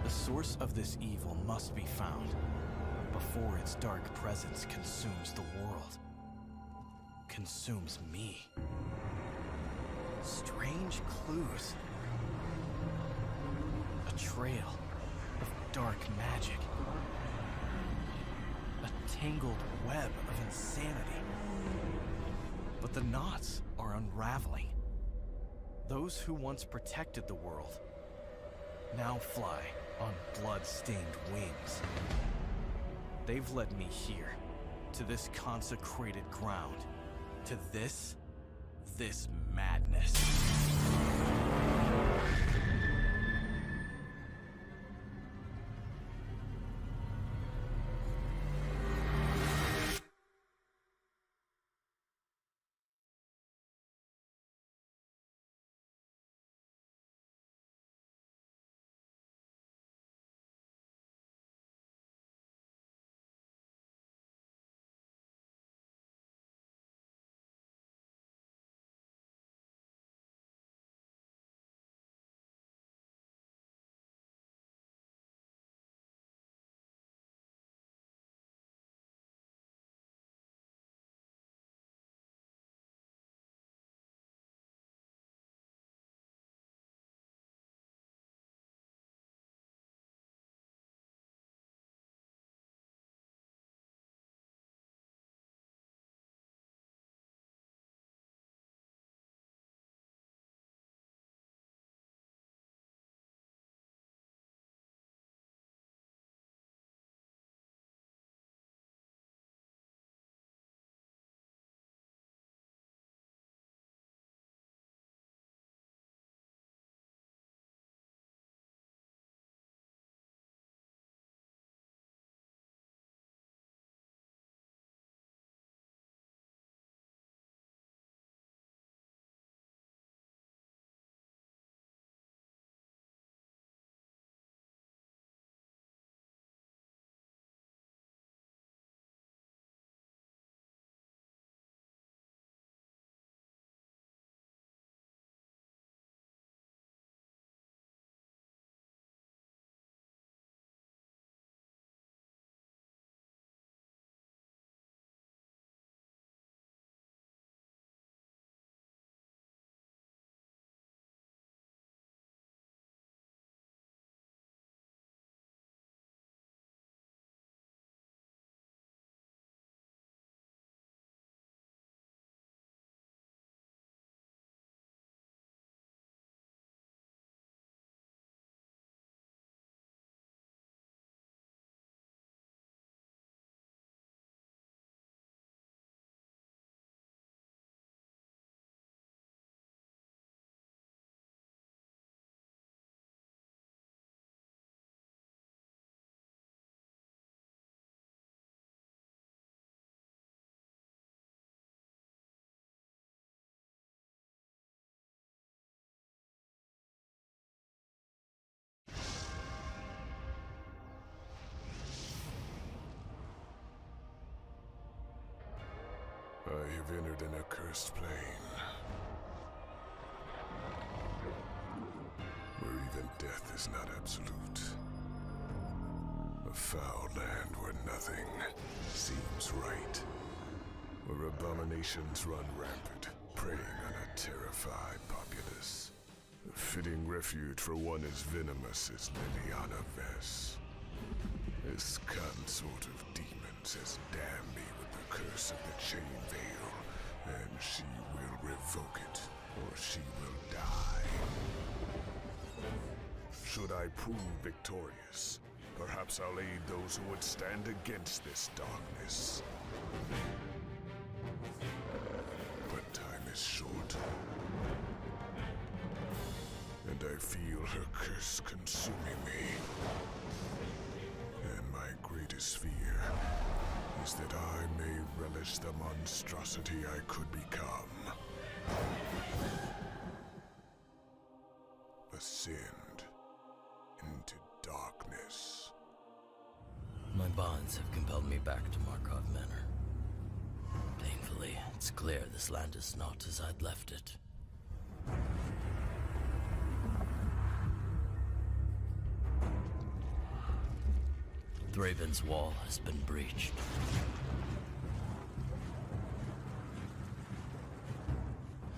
The source of this evil must be found before its dark presence consumes the world. Consumes me. Strange clues. A trail of dark magic. A tangled web of insanity. But the knots are unraveling. Those who once protected the world now fly on blood-stained wings. They've led me here, to this consecrated ground, to this madness. I have entered an accursed plane, where even death is not absolute. A foul land where nothing seems right, where abominations run rampant, preying on a terrified populace. A fitting refuge for one as venomous as Liliana Vess. This consort of demons has damned me with the curse of the Chain Veil, and she will revoke it, or she will die. Should I prove victorious, perhaps I'll aid those who would stand against this darkness. But time is short, and I feel her curse consuming me. And my greatest fear is that I may relish the monstrosity I could become. Ascend into darkness. My bonds have compelled me back to Markov Manor. Painfully, it's clear this land is not as I'd left it. Thraben's wall has been breached.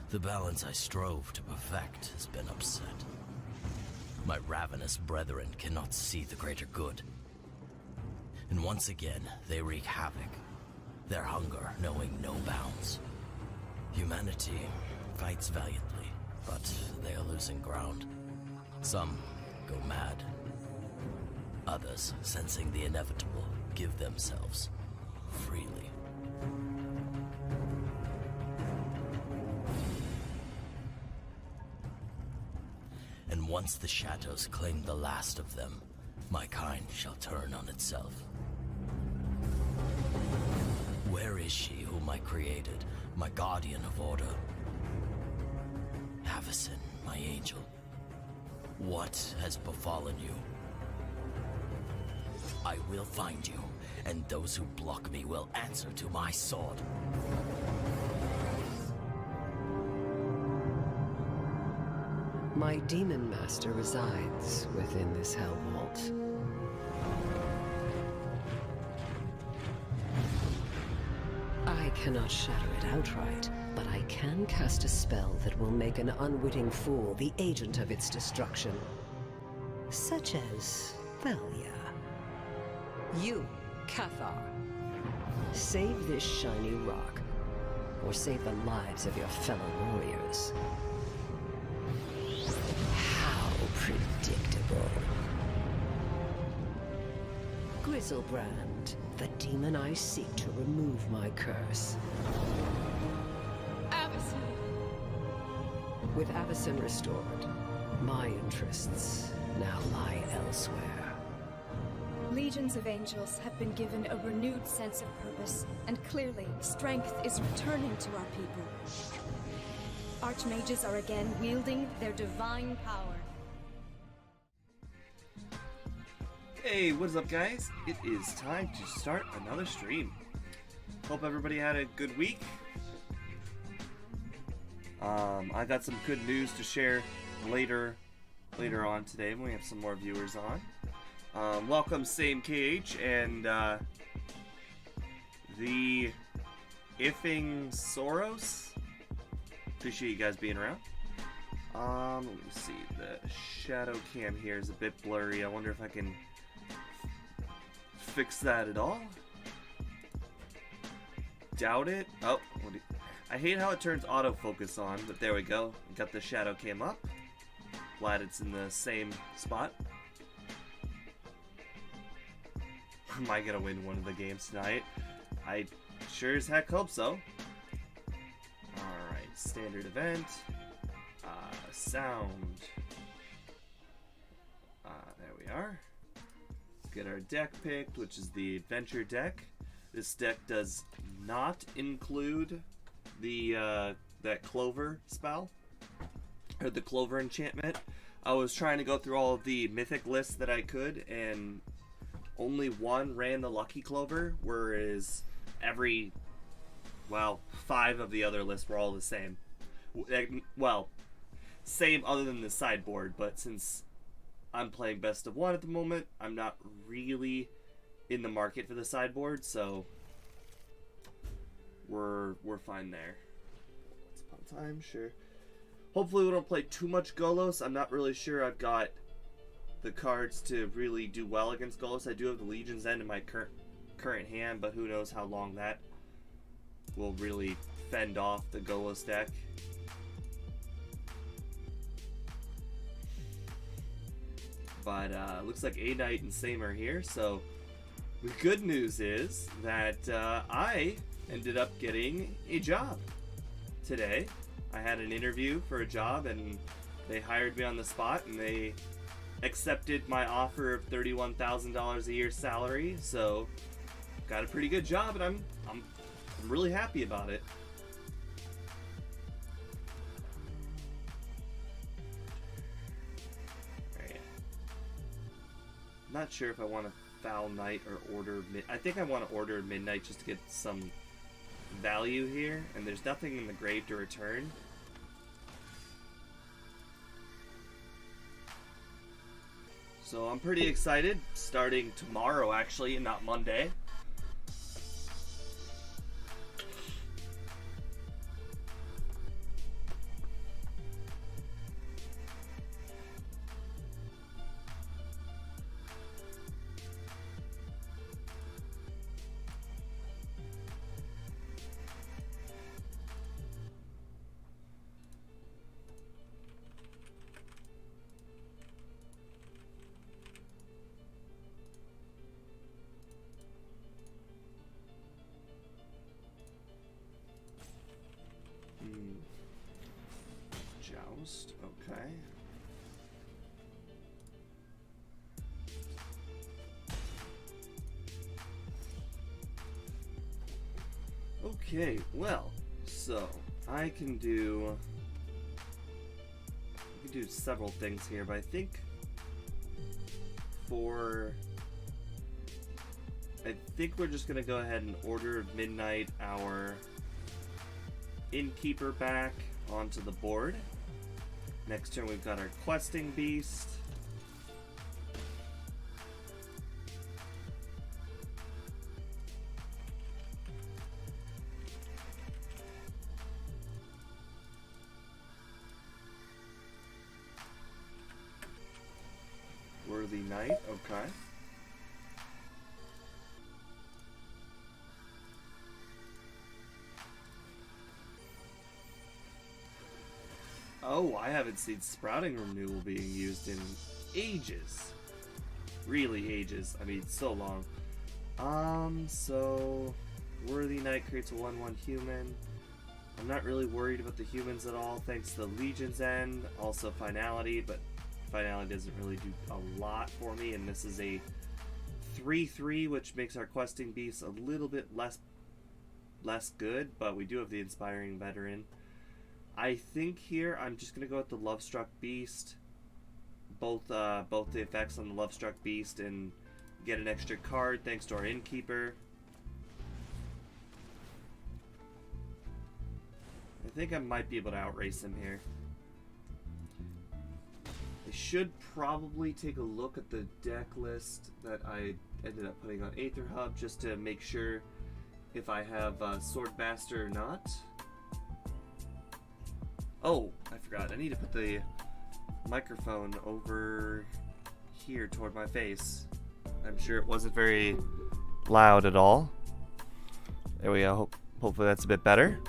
The balance I strove to perfect has been upset. My ravenous brethren cannot see the greater good. And once again, they wreak havoc, their hunger knowing no bounds. Humanity fights valiantly, but they are losing ground. Some go mad. Others, sensing the inevitable, give themselves freely. And once the shadows claim the last of them, my kind shall turn on itself. Where is she whom I created, my guardian of order? Avacyn, my angel, what has befallen you? I will find you, and those who block me will answer to my sword. My demon master resides within this hell vault. I cannot shatter it outright, but I can cast a spell that will make an unwitting fool the agent of its destruction. Such as Thalia. You, Cathar. Save this shiny rock, or save the lives of your fellow warriors. How predictable. Grizzlebrand, the demon I seek to remove my curse. Avacyn! With Avacyn restored, my interests now lie elsewhere. Legions of angels have been given a renewed sense of purpose, and clearly, strength is returning to our people. Archmages are again wielding their divine power. Hey, what's up guys? It is time to start another stream. Hope everybody had a good week. I got some good news to share later on today when we have some more viewers on. Welcome Same KH and the Ifing Soros. Appreciate you guys being around. Let me see, the shadow cam here is a bit blurry. I wonder if I can fix that at all. Doubt it. Oh, I hate how it turns autofocus on, but there we go. Got the shadow cam up. Glad it's in the same spot. Am I gonna win one of the games tonight? I sure as heck hope so. Alright, standard event. Sound. There we are. Get our deck picked, which is the adventure deck. This deck does not include the that Clover spell, or the Clover enchantment. I was trying to go through all of the mythic lists that I could, and only one ran the Lucky Clover, whereas every, well, 5 of the other lists were all the same. Well, same other than the sideboard, but since I'm playing best of 1 at the moment, I'm not really in the market for the sideboard, so we're fine there. Once upon a time, sure. Hopefully we don't play too much Golos. I'm not really sure I've got the cards to really do well against Golos. I do have the Legion's End in my current hand, but who knows how long that will really fend off the Golos deck. But looks like A-Knight and Same are here, so the good news is that I ended up getting a job today. I had an interview for a job, and they hired me on the spot, and they accepted my offer of $31,000 a year salary, so got a pretty good job, and I'm really happy about it. Alright. Not sure if I want to Foul Knight or order I think I want to order Midnight just to get some value here, and there's nothing in the grave to return. So I'm pretty excited, starting tomorrow actually, and not Monday. Joust, okay. Okay, well, so I can do several things here, but I think we're just gonna go ahead and order Midnight our Innkeeper back onto the board. Next turn we've got our Questing Beast. Worthy Knight, okay. Oh, I haven't seen Sprouting Renewal being used in ages. Really ages. I mean, so long. So Worthy Knight creates a 1/1 human. I'm not really worried about the humans at all, thanks to the Legion's End. Also Finality, but Finality doesn't really do a lot for me, and this is a 3/3, which makes our Questing Beast a little bit less good, but we do have the Inspiring Veteran. I think here I'm just gonna go with the Lovestruck Beast, both the effects on the Lovestruck Beast, and get an extra card thanks to our Innkeeper. I think I might be able to outrace him here. I should probably take a look at the deck list that I ended up putting on Aetherhub just to make sure if I have Swordmaster or not. Oh, I forgot. I need to put the microphone over here toward my face. I'm sure it wasn't very loud at all. There we go. Hopefully that's a bit better.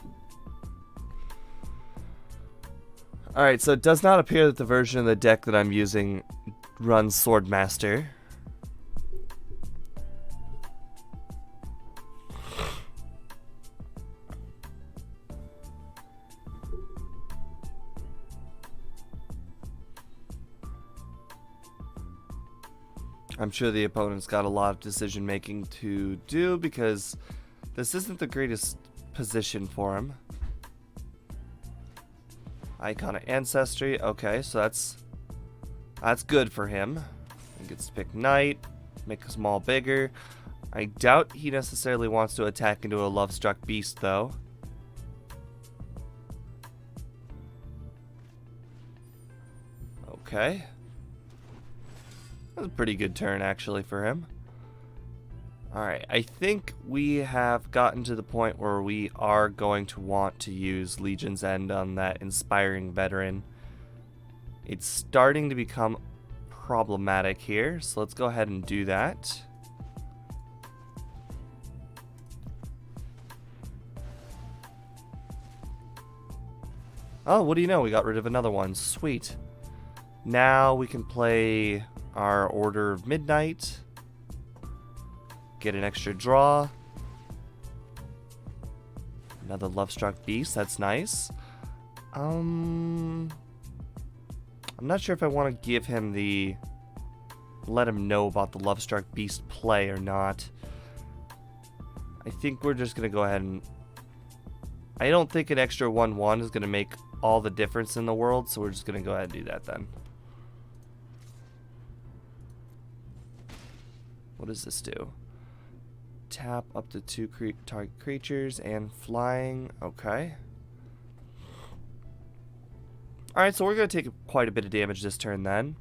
Alright, so it does not appear that the version of the deck that I'm using runs Swordmaster. I'm sure the opponent's got a lot of decision making to do because this isn't the greatest position for him. Icon of Ancestry, okay, so that's good for him. He gets to pick Knight, make a small bigger. I doubt he necessarily wants to attack into a Lovestruck Beast though. Okay. That was a pretty good turn actually for him. Alright, I think we have gotten to the point where we are going to want to use Legion's End on that Inspiring Veteran. It's starting to become problematic here, so let's go ahead and do that. Oh, what do you know? We got rid of another one. Sweet. Now we can play our Order of Midnight. Get an extra draw. Another Lovestruck Beast, that's nice. I'm not sure if I want to give him the... let him know about the Lovestruck Beast play or not. I think we're just going to go ahead and... I don't think an extra 1/1 is going to make all the difference in the world, so we're just going to go ahead and do that then. What does this do? Tap up to 2 target creatures and flying. Okay. Alright, so we're going to take quite a bit of damage this turn then.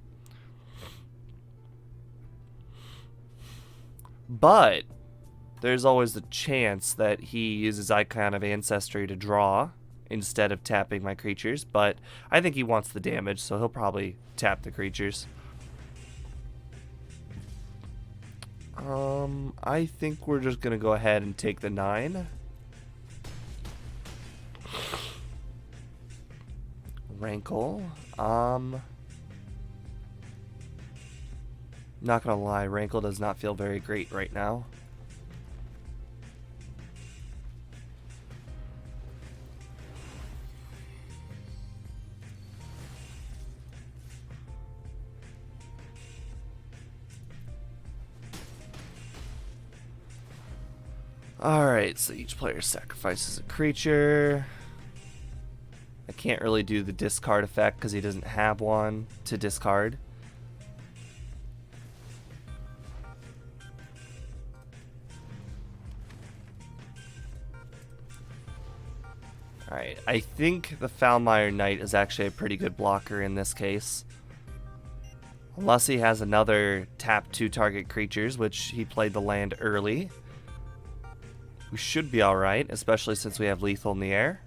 But there's always the chance that he uses Icon of Ancestry to draw instead of tapping my creatures. But I think he wants the damage, so he'll probably tap the creatures. I think we're just going to go ahead and take the 9. Rankle. Not gonna lie, Rankle does not feel very great right now. Alright, so each player sacrifices a creature. I can't really do the discard effect because he doesn't have one to discard. Alright, I think the Foulmire Knight is actually a pretty good blocker in this case. Unless he has another tap 2 target creatures, which he played the land early. We should be alright, especially since we have lethal in the air.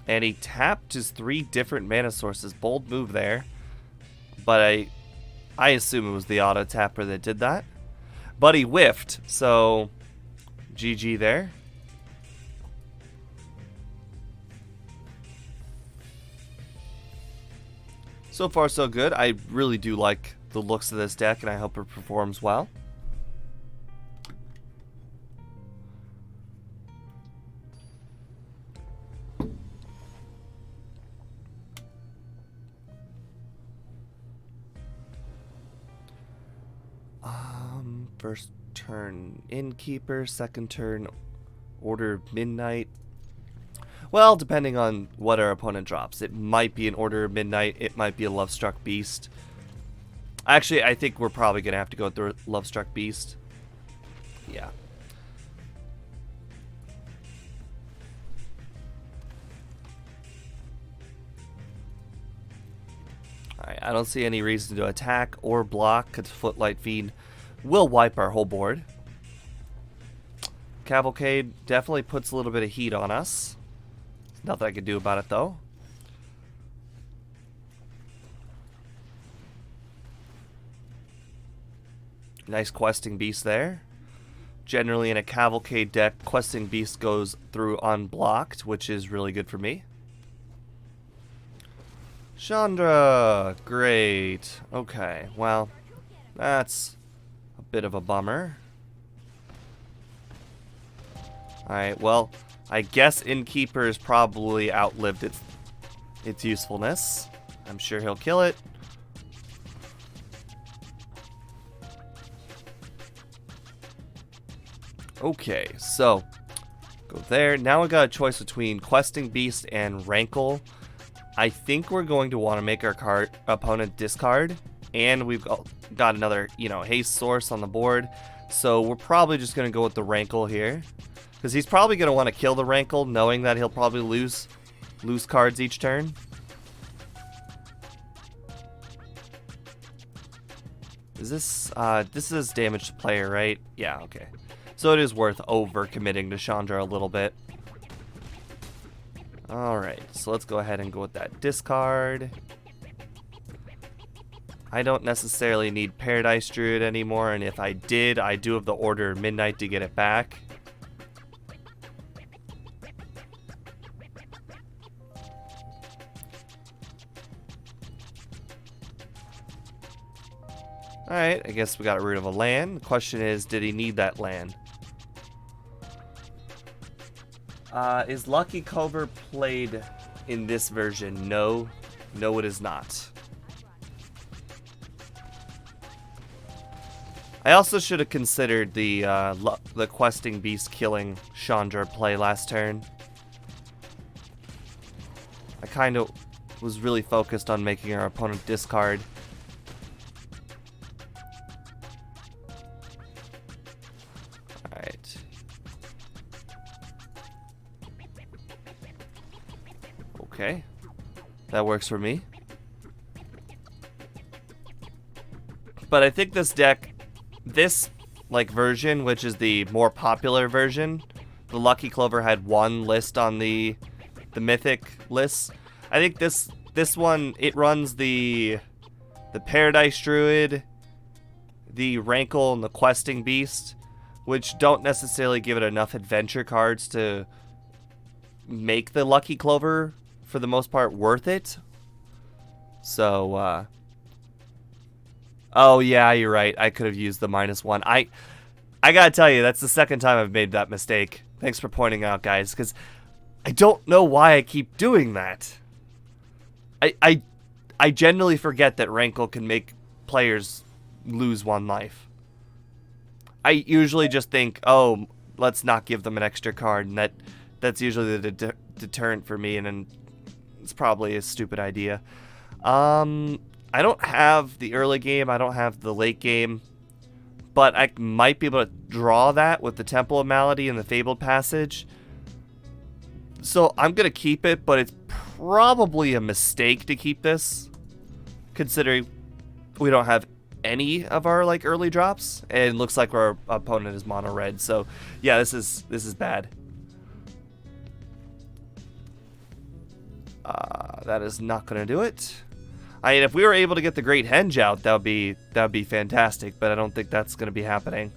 And he tapped his 3 different mana sources. Bold move there. But I assume it was the auto tapper that did that. But he whiffed, so GG there. So far so good. I really do like the looks of this deck, and I hope it performs well. First turn Innkeeper, second turn Order of Midnight. Well, depending on what our opponent drops. It might be an Order of Midnight, it might be a Lovestruck Beast. Actually, I think we're probably going to have to go through Lovestruck Beast. Yeah. Alright, I don't see any reason to attack or block, because Footlight Fiend will wipe our whole board. Cavalcade definitely puts a little bit of heat on us. Nothing I can do about it, though. Nice Questing Beast there. Generally, in a Cavalcade deck, Questing Beast goes through unblocked, which is really good for me. Chandra! Great. Okay, well, that's a bit of a bummer. Alright, well, I guess Innkeeper has probably outlived its usefulness. I'm sure he'll kill it. Okay, so go there. Now we got a choice between Questing Beast and Rankle. I think we're going to want to make our opponent discard, and we've got another, haste source on the board. So we're probably just going to go with the Rankle here, because he's probably going to want to kill the Rankle, knowing that he'll probably lose cards each turn. Is this is damage to player, right? Yeah, okay. So it is worth over-committing to Chandra a little bit. Alright, so let's go ahead and go with that discard. I don't necessarily need Paradise Druid anymore, and if I did, I do have the Order of Midnight to get it back. Alright, I guess we got rid of a land. The question is, did he need that land? Is Lucky Cover played in this version? No. No, it is not. I also should have considered the Questing Beast killing Chandra play last turn. I kind of was really focused on making our opponent discard. Okay, that works for me. But I think this deck, this like version, which is the more popular version, the Lucky Clover had one list on the mythic lists. I think this one, it runs the Paradise Druid, the Rankle, and the Questing Beast, which don't necessarily give it enough adventure cards to make the Lucky Clover, for the most part, worth it. So, oh yeah, you're right. I could have used the -1. I gotta tell you, that's the second time I've made that mistake. Thanks for pointing out, guys, because I don't know why I keep doing that. I generally forget that Rankle can make players lose 1 life. I usually just think, oh, let's not give them an extra card, and that's usually the deterrent for me, and then it's probably a stupid idea. I don't have the early game, I don't have the late game, but I might be able to draw that with the Temple of Malady and the Fabled Passage. So I'm going to keep it, but it's probably a mistake to keep this, considering we don't have any of our like early drops, and it looks like our opponent is mono red. So yeah, this is bad. That is not going to do it. I mean, if we were able to get the Great Henge out, that would be fantastic, but I don't think that's going to be happening.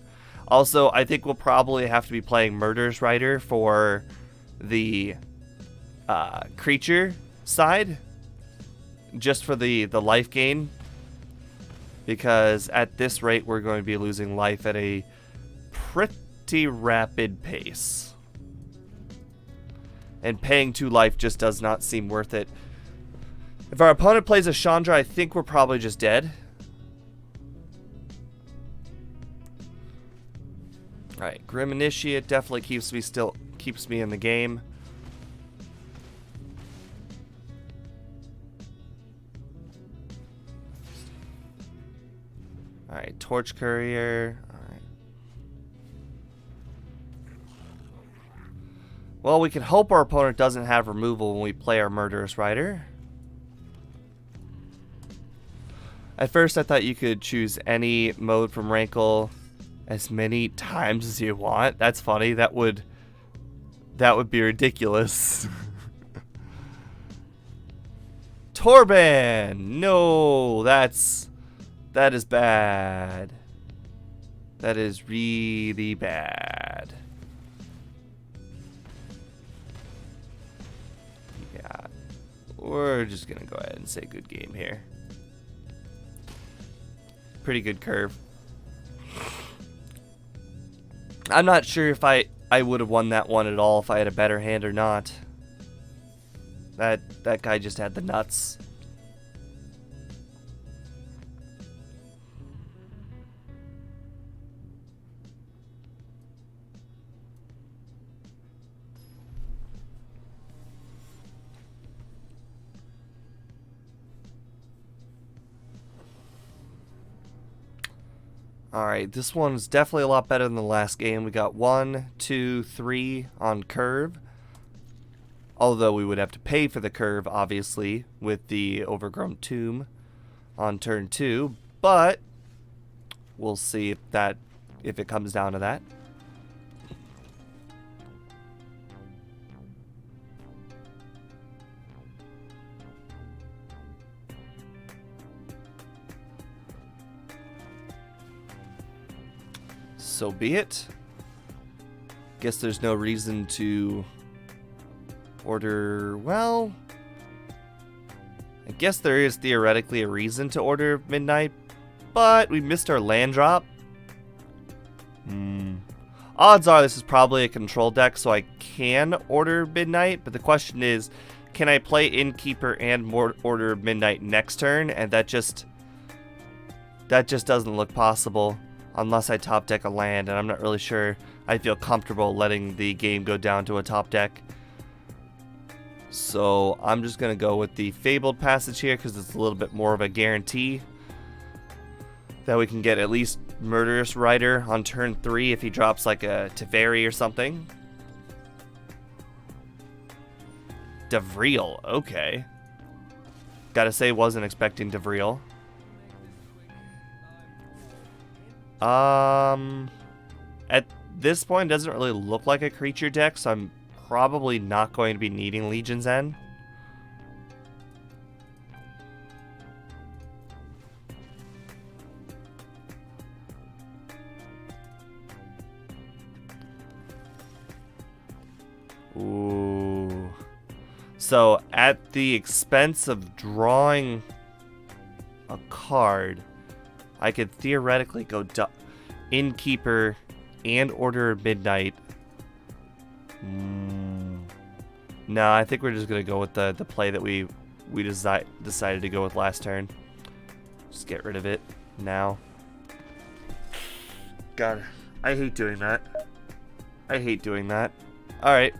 Also, I think we'll probably have to be playing Murderous Rider for the creature side, just for the life gain, because at this rate we're going to be losing life at a pretty rapid pace, and paying 2 life just does not seem worth it. If our opponent plays a Chandra, I think we're probably just dead. Alright, Grim Initiate definitely keeps me in the game. Alright, Torch Courier. Alright. Well, we can hope our opponent doesn't have removal when we play our Murderous Rider. At first, I thought you could choose any mode from Rankle as many times as you want. That's funny. That would be ridiculous. Torban! No, that is bad. That is really bad. Yeah, we're just gonna go ahead and say good game here. Pretty good curve. I'm not sure if I would have won that one at all if I had a better hand or not. That guy just had the nuts. Alright, this one's definitely a lot better than the last game. We got 1, 2, 3 on curve. Although we would have to pay for the curve, obviously, with the Overgrown Tomb on turn 2. But we'll see if it comes down to that. So be it. Guess there's no reason to order, well, I guess there is theoretically a reason to order Midnight, but we missed our land drop. Odds are this is probably a control deck, so I can order Midnight, but the question is, can I play Innkeeper and order Midnight next turn? And that just doesn't look possible. Unless I top deck a land, and I'm not really sure I feel comfortable letting the game go down to a top deck. So I'm just going to go with the Fabled Passage here because it's a little bit more of a guarantee that we can get at least Murderous Rider on turn 3 if he drops like a Teferi or something. Devriel, okay. Gotta say, wasn't expecting Devriel. At this point, it doesn't really look like a creature deck, so I'm probably not going to be needing Legion's End. Ooh. So, at the expense of drawing a card, I could theoretically go Innkeeper and Order of Midnight. No, I think we're just going to go with the play that we decided to go with last turn. Just get rid of it now. God, I hate doing that. I hate doing that. Alright.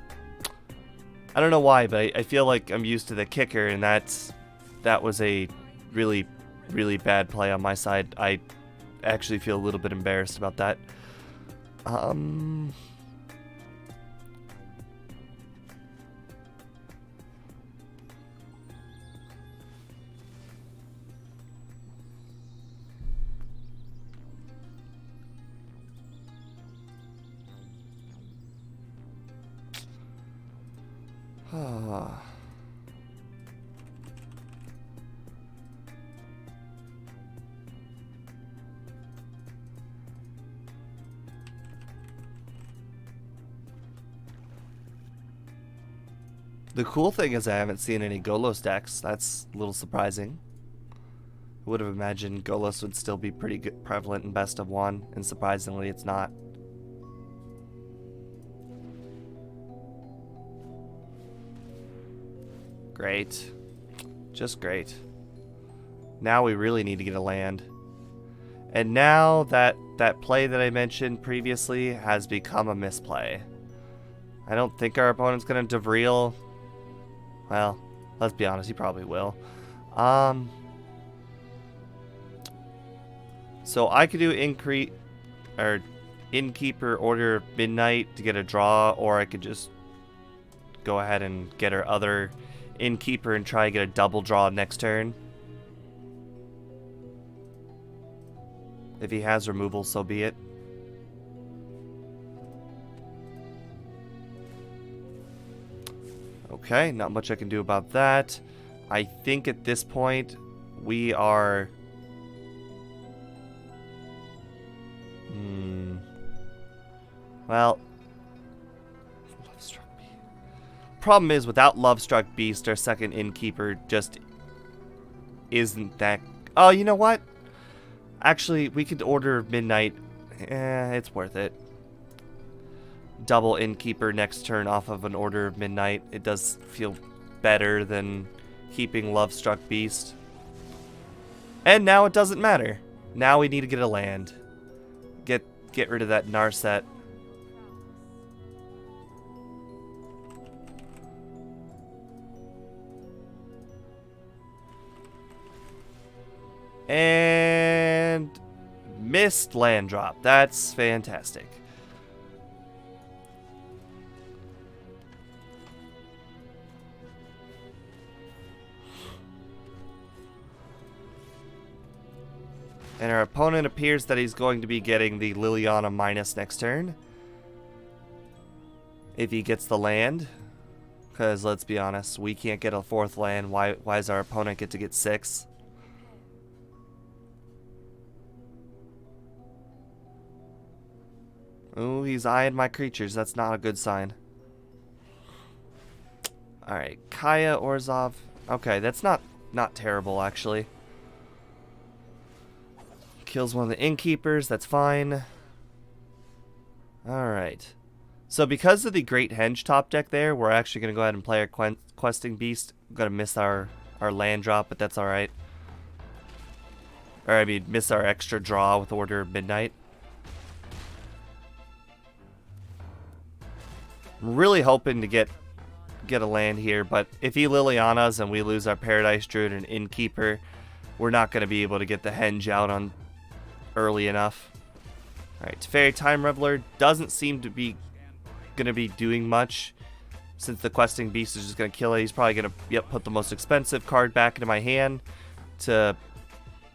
I don't know why, but I feel like I'm used to the kicker, and that was a really, really bad play on my side. I actually feel a little bit embarrassed about that. The cool thing is I haven't seen any Golos decks. That's a little surprising. I would have imagined Golos would still be pretty good, prevalent in best of one, and surprisingly it's not. Great. Just great. Now we really need to get a land. And now that play that I mentioned previously has become a misplay. I don't think our opponent's going to Devreal. Well, let's be honest, he probably will. So I could do Innkeeper, Order of Midnight to get a draw, or I could just go ahead and get our other Innkeeper and try to get a double draw next turn. If he has removal, so be it. Okay, not much I can do about that. I think at this point we are... Well... Lovestruck Beast. Problem is, without Lovestruck Beast, our second Innkeeper just isn't that... Oh, you know what? Actually, we could Order Midnight. It's worth it. Double Innkeeper next turn off of an Order of Midnight. It does feel better than keeping Lovestruck Beast. And now it doesn't matter. Now we need to get a land. Get rid of that Narset. And missed land drop. That's fantastic. And our opponent appears that he's going to be getting the Liliana minus next turn. If he gets the land. Because let's be honest, we can't get a fourth land. Why does our opponent get to get 6? Ooh, he's eyeing my creatures. That's not a good sign. Alright, Kaya Orzhov. Okay, that's not terrible, actually. Kills one of the Innkeepers. That's fine. Alright. So because of the Great Henge top deck there, we're actually going to go ahead and play our Questing Beast. I'm going to miss our land drop, but that's alright. Or, I mean, miss our extra draw with Order of Midnight. I'm really hoping to get a land here, but if he Lilianas and we lose our Paradise Druid and Innkeeper, we're not going to be able to get the Henge out on early enough. Alright, Teferi Time Reveler doesn't seem to be going to be doing much, since the Questing Beast is just going to kill it. He's probably going to put the most expensive card back into my hand to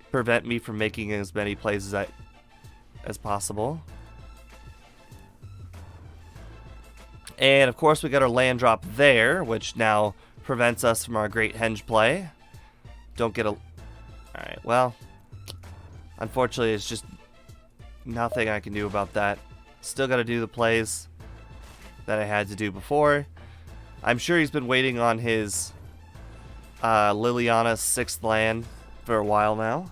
prevent me from making as many plays as possible. And of course we got our land drop there, which now prevents us from our great henge play. Don't get a... Alright, well, unfortunately it's just nothing I can do about that. Still got to do the plays that I had to do before. I'm sure he's been waiting on his Liliana's 6th land for a while now.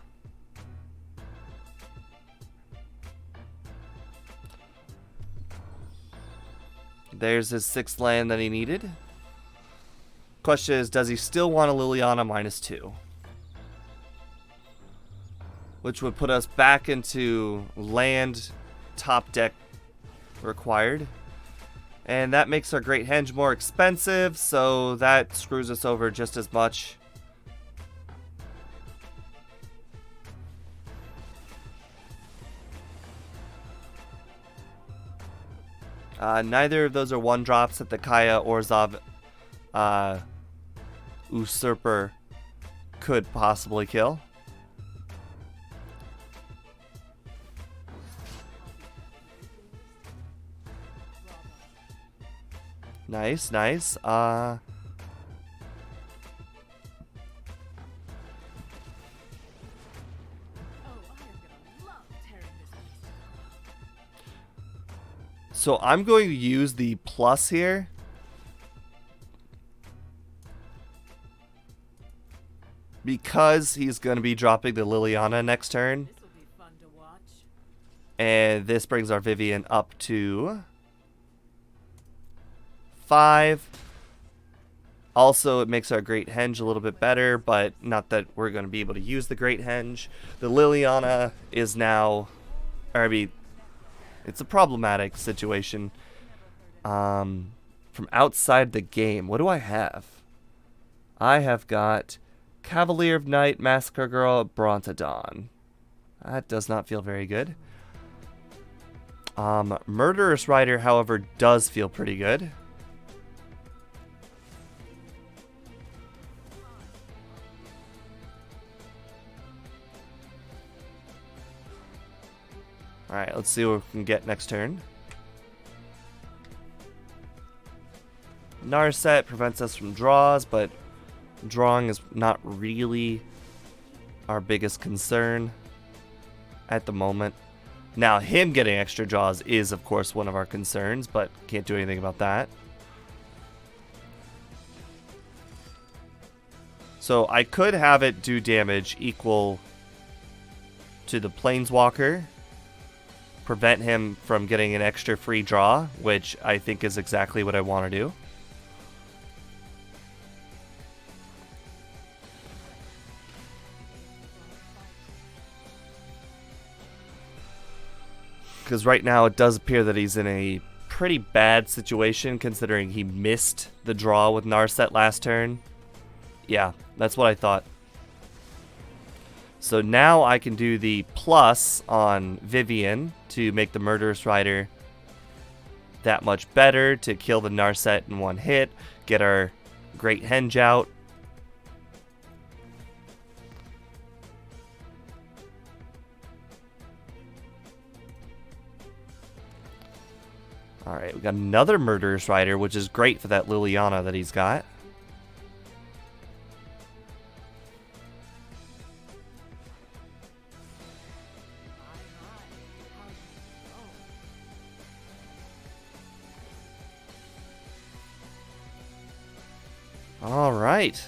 There's his 6th land that he needed. Question is, does he still want a Liliana -2? Which would put us back into land top deck required. And that makes our Great Henge more expensive, so that screws us over just as much. Neither of those are 1-drops that the Kaya Orzhov Usurper could possibly kill. Nice, nice. So I'm going to use the plus here. Because he's going to be dropping the Liliana next turn. And this brings our Vivian up to 5. Also, it makes our Great Henge a little bit better, but not that we're going to be able to use the Great Henge. The Liliana is now... Or, I mean, it's a problematic situation. From outside the game, what do I have? I have got Cavalier of Night, Massacre Girl, Brontodon. That does not feel very good. Murderous Rider, however, does feel pretty good. Alright, let's see what we can get next turn. Narset prevents us from draws, but drawing is not really our biggest concern at the moment. Now, him getting extra draws is, of course, one of our concerns, but can't do anything about that. So I could have it do damage equal to the Planeswalker, prevent him from getting an extra free draw, which I think is exactly what I want to do. Because right now it does appear that he's in a pretty bad situation considering he missed the draw with Narset last turn. Yeah, that's what I thought. So now I can do the plus on Vivian to make the Murderous Rider that much better, to kill the Narset in one hit, get our Great Henge out. Alright, we got another Murderous Rider, which is great for that Liliana that he's got. Alright.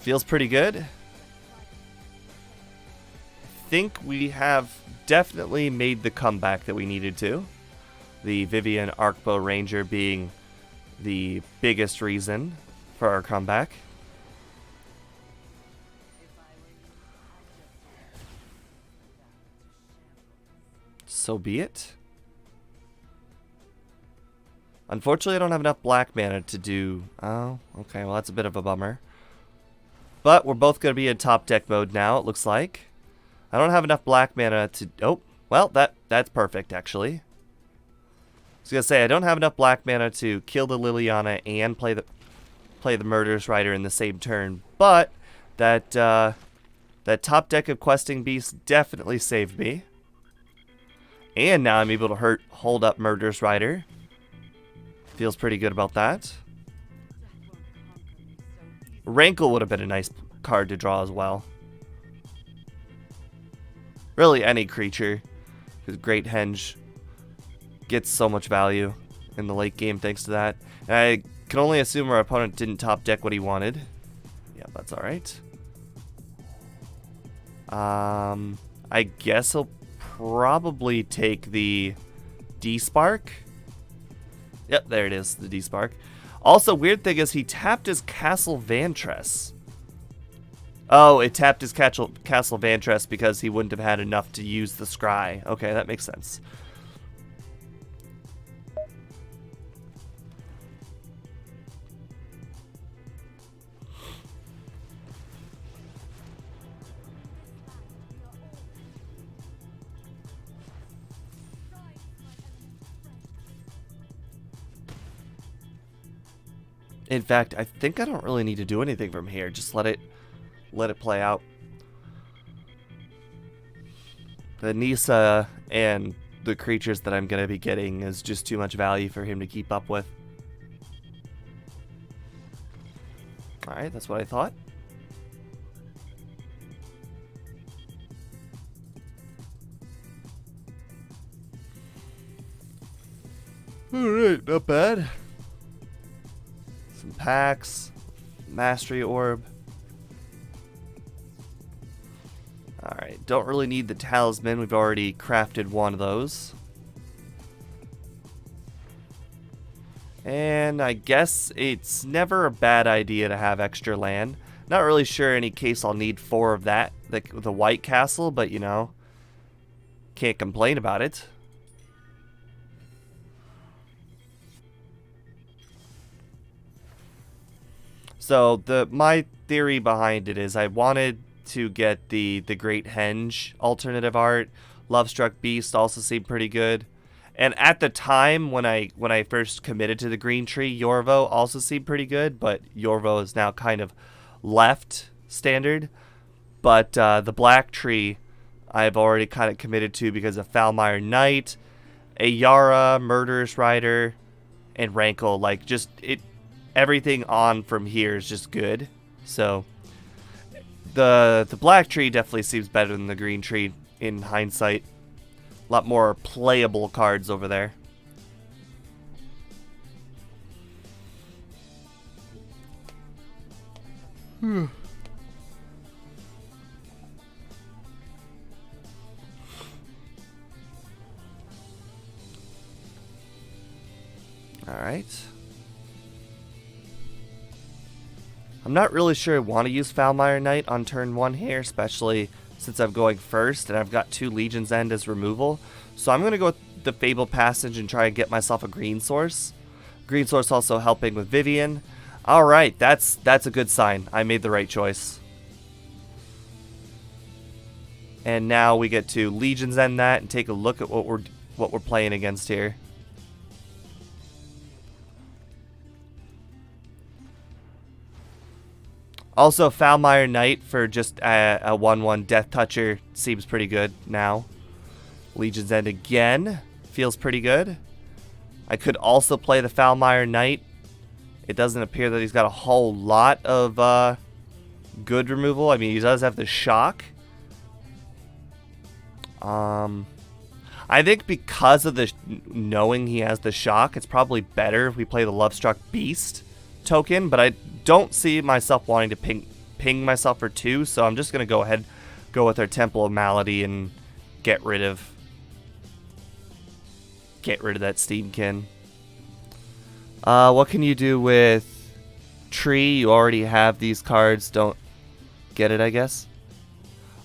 Feels pretty good. I think we have definitely made the comeback that we needed to. The Vivian Arcbow Ranger being the biggest reason for our comeback. So be it. Unfortunately, I don't have enough black mana to do... Oh, okay, well that's a bit of a bummer. But we're both going to be in top deck mode now, it looks like. I don't have enough black mana to... Oh, well, that's perfect, actually. I was going to say, I don't have enough black mana to kill the Liliana and play the Murderous Rider in the same turn. But that top deck of Questing Beasts definitely saved me. And now I'm able to hold up Murderous Rider. Feels pretty good about that. Rankle would have been a nice card to draw as well. Really, any creature. Because Great Henge gets so much value in the late game thanks to that. And I can only assume our opponent didn't top deck what he wanted. Yeah, that's alright. I guess he'll probably take the D-Spark. Yep, there it is, the D-Spark. Also, weird thing is he tapped his Castle Vantress. Oh, it tapped his Castle Vantress because he wouldn't have had enough to use the Scry. Okay, that makes sense. In fact, I think I don't really need to do anything from here. Just let it play out. The Nisa and the creatures that I'm going to be getting is just too much value for him to keep up with. Alright, that's what I thought. Alright, not bad. Some packs, Mastery Orb. Alright, don't really need the Talisman. We've already crafted one of those. And I guess it's never a bad idea to have extra land. Not really sure any case I'll need 4 of that, the White Castle, but you know, can't complain about it. So my theory behind it is I wanted to get the Great Henge alternative art. Lovestruck Beast also seemed pretty good. And at the time when I first committed to the green tree, Yorvo also seemed pretty good, but Yorvo is now kind of left standard. But the black tree I've already kind of committed to because of Foulmire Knight, Ayara, Murderous Rider, and Rankle. Like just everything on from here is just good. So the black tree definitely seems better than the green tree in hindsight. A lot more playable cards over there. Alright. I'm not really sure I want to use Foulmire Knight on turn 1 here, especially since I'm going first and I've got 2 Legion's End as removal. So I'm going to go with the Fable Passage and try and get myself a green source. Green source also helping with Vivian. Alright, that's a good sign. I made the right choice. And now we get to Legion's End that and take a look at what we're playing against here. Also, Foulmire Knight for just a 1/1 Death Toucher seems pretty good now. Legion's End again feels pretty good. I could also play the Foulmire Knight. It doesn't appear that he's got a whole lot of good removal. I mean, he does have the Shock. I think because of the knowing he has the Shock, it's probably better if we play the Lovestruck Beast token, but I don't see myself wanting to ping myself for 2, so I'm just going to go with our Temple of Malady and get rid of that Steamkin. What can you do with Tree? You already have these cards. Don't get it, I guess.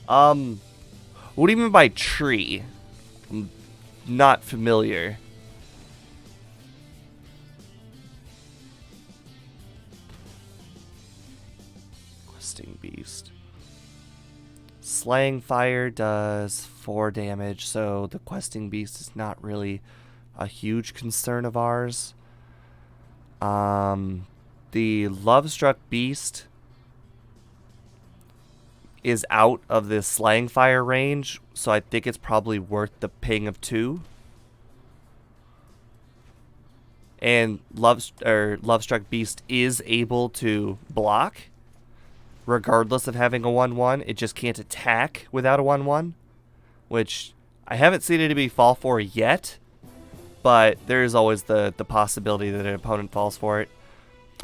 What do you mean by Tree? I'm not familiar. Questing Beast. Slaying Fire does 4 damage, so the Questing Beast is not really a huge concern of ours. The Lovestruck Beast, is out of the Slaying Fire range, so I think it's probably worth the ping of 2. And Lovestruck Beast is able to block, regardless of having a 1/1. It just can't attack without a 1/1, which I haven't seen it be fall for yet, but there is always the possibility that an opponent falls for it.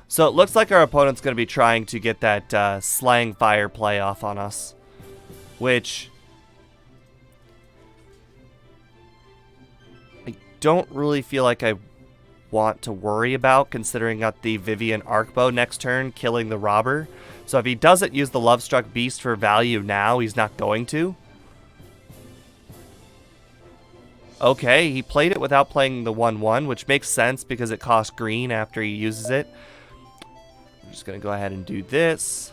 So it looks like our opponent's going to be trying to get that Slaying Fire play off on us, which I don't really feel like I want to worry about, considering got the Vivian Arcbow next turn, killing the robber. So if he doesn't use the Lovestruck Beast for value now, he's not going to. Okay, he played it without playing the 1/1, which makes sense because it costs green after he uses it. I'm just going to go ahead and do this.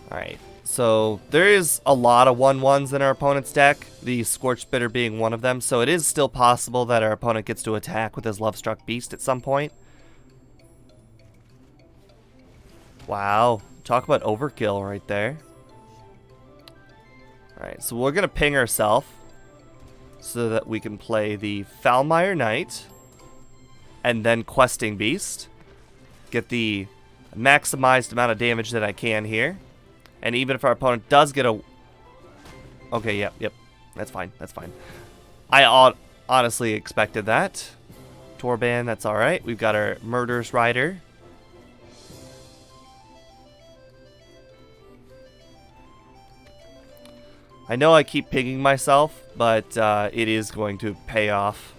Alright, so there is a lot of 1/1s in our opponent's deck, the Scorched Bitter being one of them, so it is still possible that our opponent gets to attack with his Lovestruck Beast at some point. Wow, talk about overkill right there. Alright, so we're going to ping ourselves so that we can play the Foulmire Knight and then Questing Beast. Get the maximized amount of damage that I can here. And even if our opponent does get a... Okay, yep. That's fine. I honestly expected that. Torban, that's alright. We've got our Murderous Rider. I know I keep pinging myself, but it is going to pay off.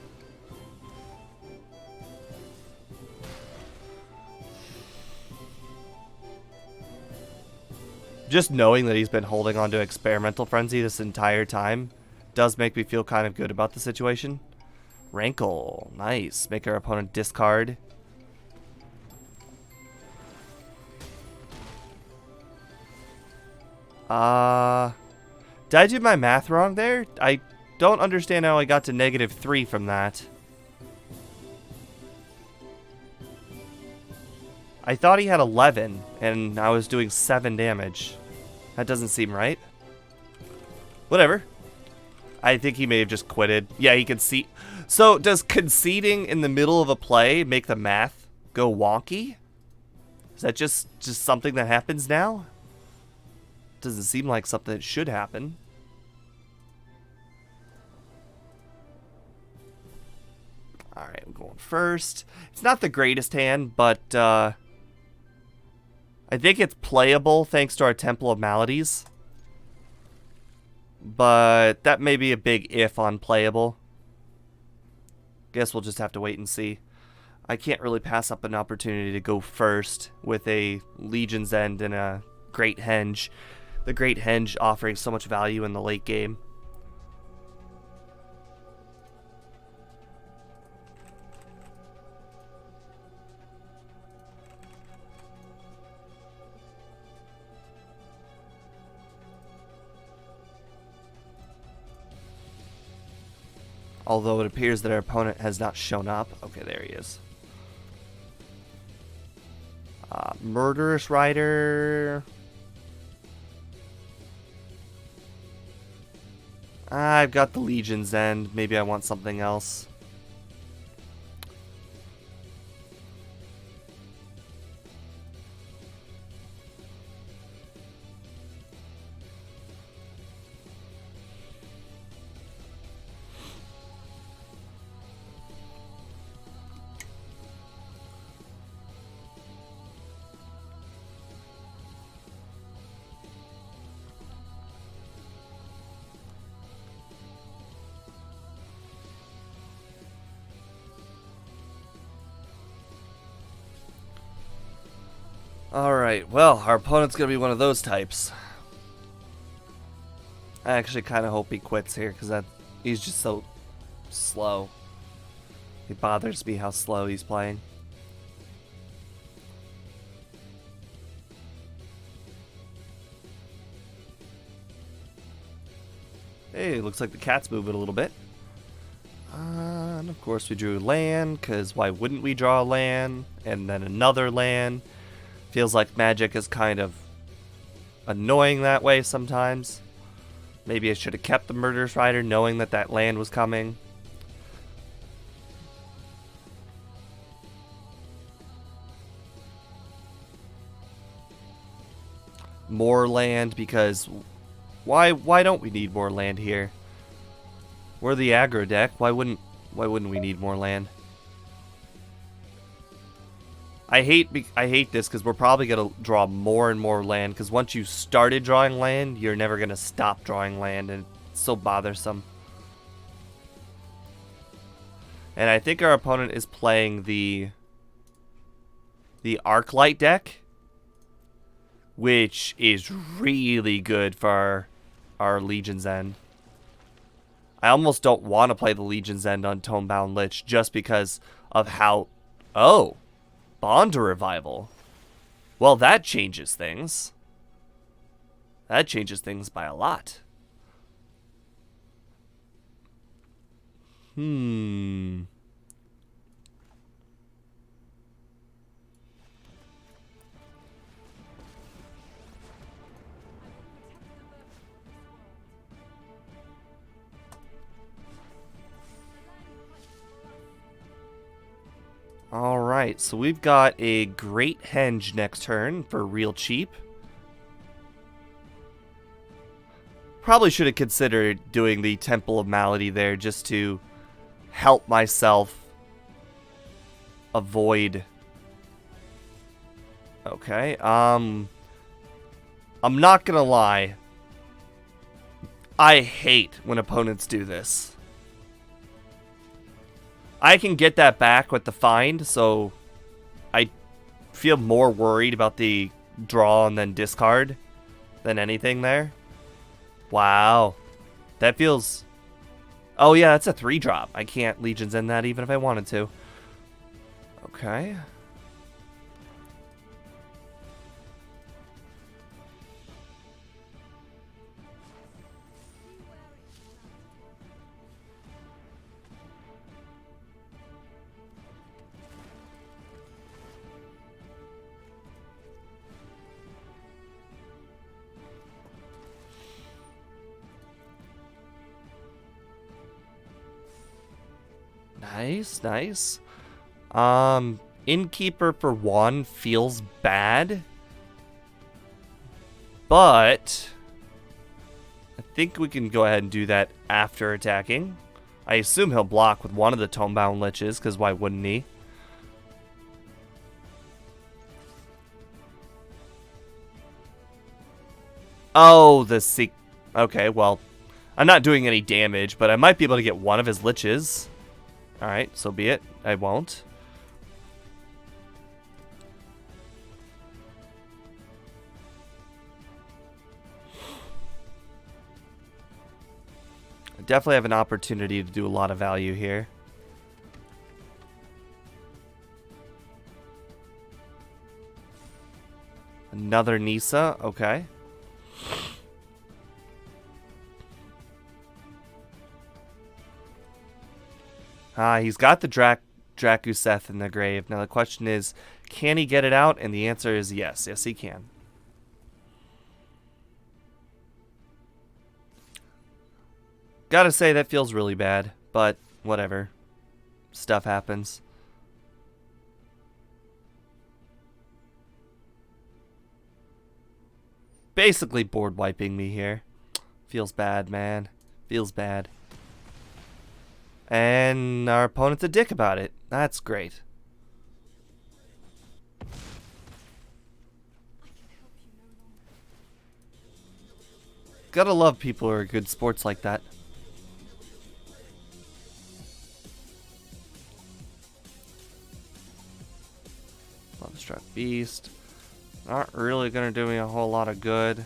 Just knowing that he's been holding on to Experimental Frenzy this entire time does make me feel kind of good about the situation. Rankle, nice. Make our opponent discard. Did I do my math wrong there? I don't understand how I got to -3 from that. I thought he had 11, and I was doing 7 damage. That doesn't seem right. Whatever. I think he may have just quitted. Yeah, he concede. So, does conceding in the middle of a play make the math go wonky? Is that just something that happens now? Doesn't seem like something that should happen. Alright, I'm going first. It's not the greatest hand, but I think it's playable thanks to our Temple of Maladies. But that may be a big if on playable. Guess we'll just have to wait and see. I can't really pass up an opportunity to go first with a Legion's End and a Great Henge. The Great Henge offering so much value in the late game. Although it appears that our opponent has not shown up. Okay, there he is. Murderous Rider. I've got the Legion's End. Maybe I want something else. Alright, well, our opponent's going to be one of those types. I actually kind of hope he quits here, because he's just so slow. It bothers me how slow he's playing. Hey, looks like the cat's moving a little bit. And of course course, we drew land, because why wouldn't we draw a land? And then another land. Feels like Magic is kind of annoying that way sometimes. Maybe I should have kept the Murderous Rider knowing that that land was coming. More land, because why don't we need more land here? We're the aggro deck. Why wouldn't we need more land? I hate this because we're probably gonna draw more and more land, because once you started drawing land, you're never gonna stop drawing land, and it's so bothersome. And I think our opponent is playing the Arclight deck, which is really good for our Legion's End. I almost don't want to play the Legion's End on Tomebound Lich just because of how... Oh! Bond to Revival. Well, that changes things. That changes things by a lot. Alright, so we've got a Great Henge next turn for real cheap. Probably should have considered doing the Temple of Malady there just to help myself avoid... Okay, I'm not gonna lie. I hate when opponents do this. I can get that back with the find, so I feel more worried about the draw and then discard than anything there. Wow. That feels... Oh yeah, that's a 3-drop. I can't Legion's End that even if I wanted to. Okay. Nice, nice. Innkeeper for 1 feels bad. But I think we can go ahead and do that after attacking. I assume he'll block with one of the Tomebound Liches, because why wouldn't he? Oh, okay, well, I'm not doing any damage, but I might be able to get one of his Liches. Alright, so be it. I won't. I definitely have an opportunity to do a lot of value here. Another Nisa, okay. He's got the Drakuseth in the grave. Now the question is, can he get it out? And the answer is yes. Yes, he can. Gotta say, that feels really bad, but whatever. Stuff happens. Basically board wiping me here. Feels bad, man. Feels bad. And our opponent's a dick about it. That's great. Gotta love people who are good sports like that. Lovestruck Beast. Not really gonna do me a whole lot of good.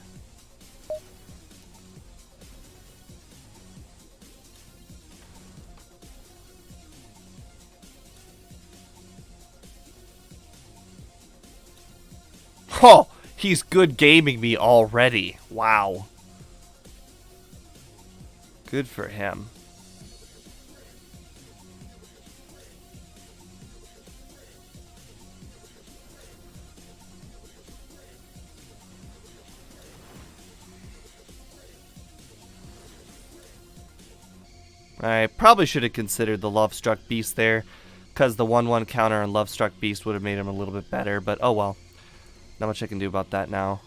Oh, he's good gaming me already. Wow. Good for him. I probably should have considered the Love-Struck Beast there, because the 1/1 counter on Love-Struck Beast would have made him a little bit better, but oh well. Not much I can do about that now.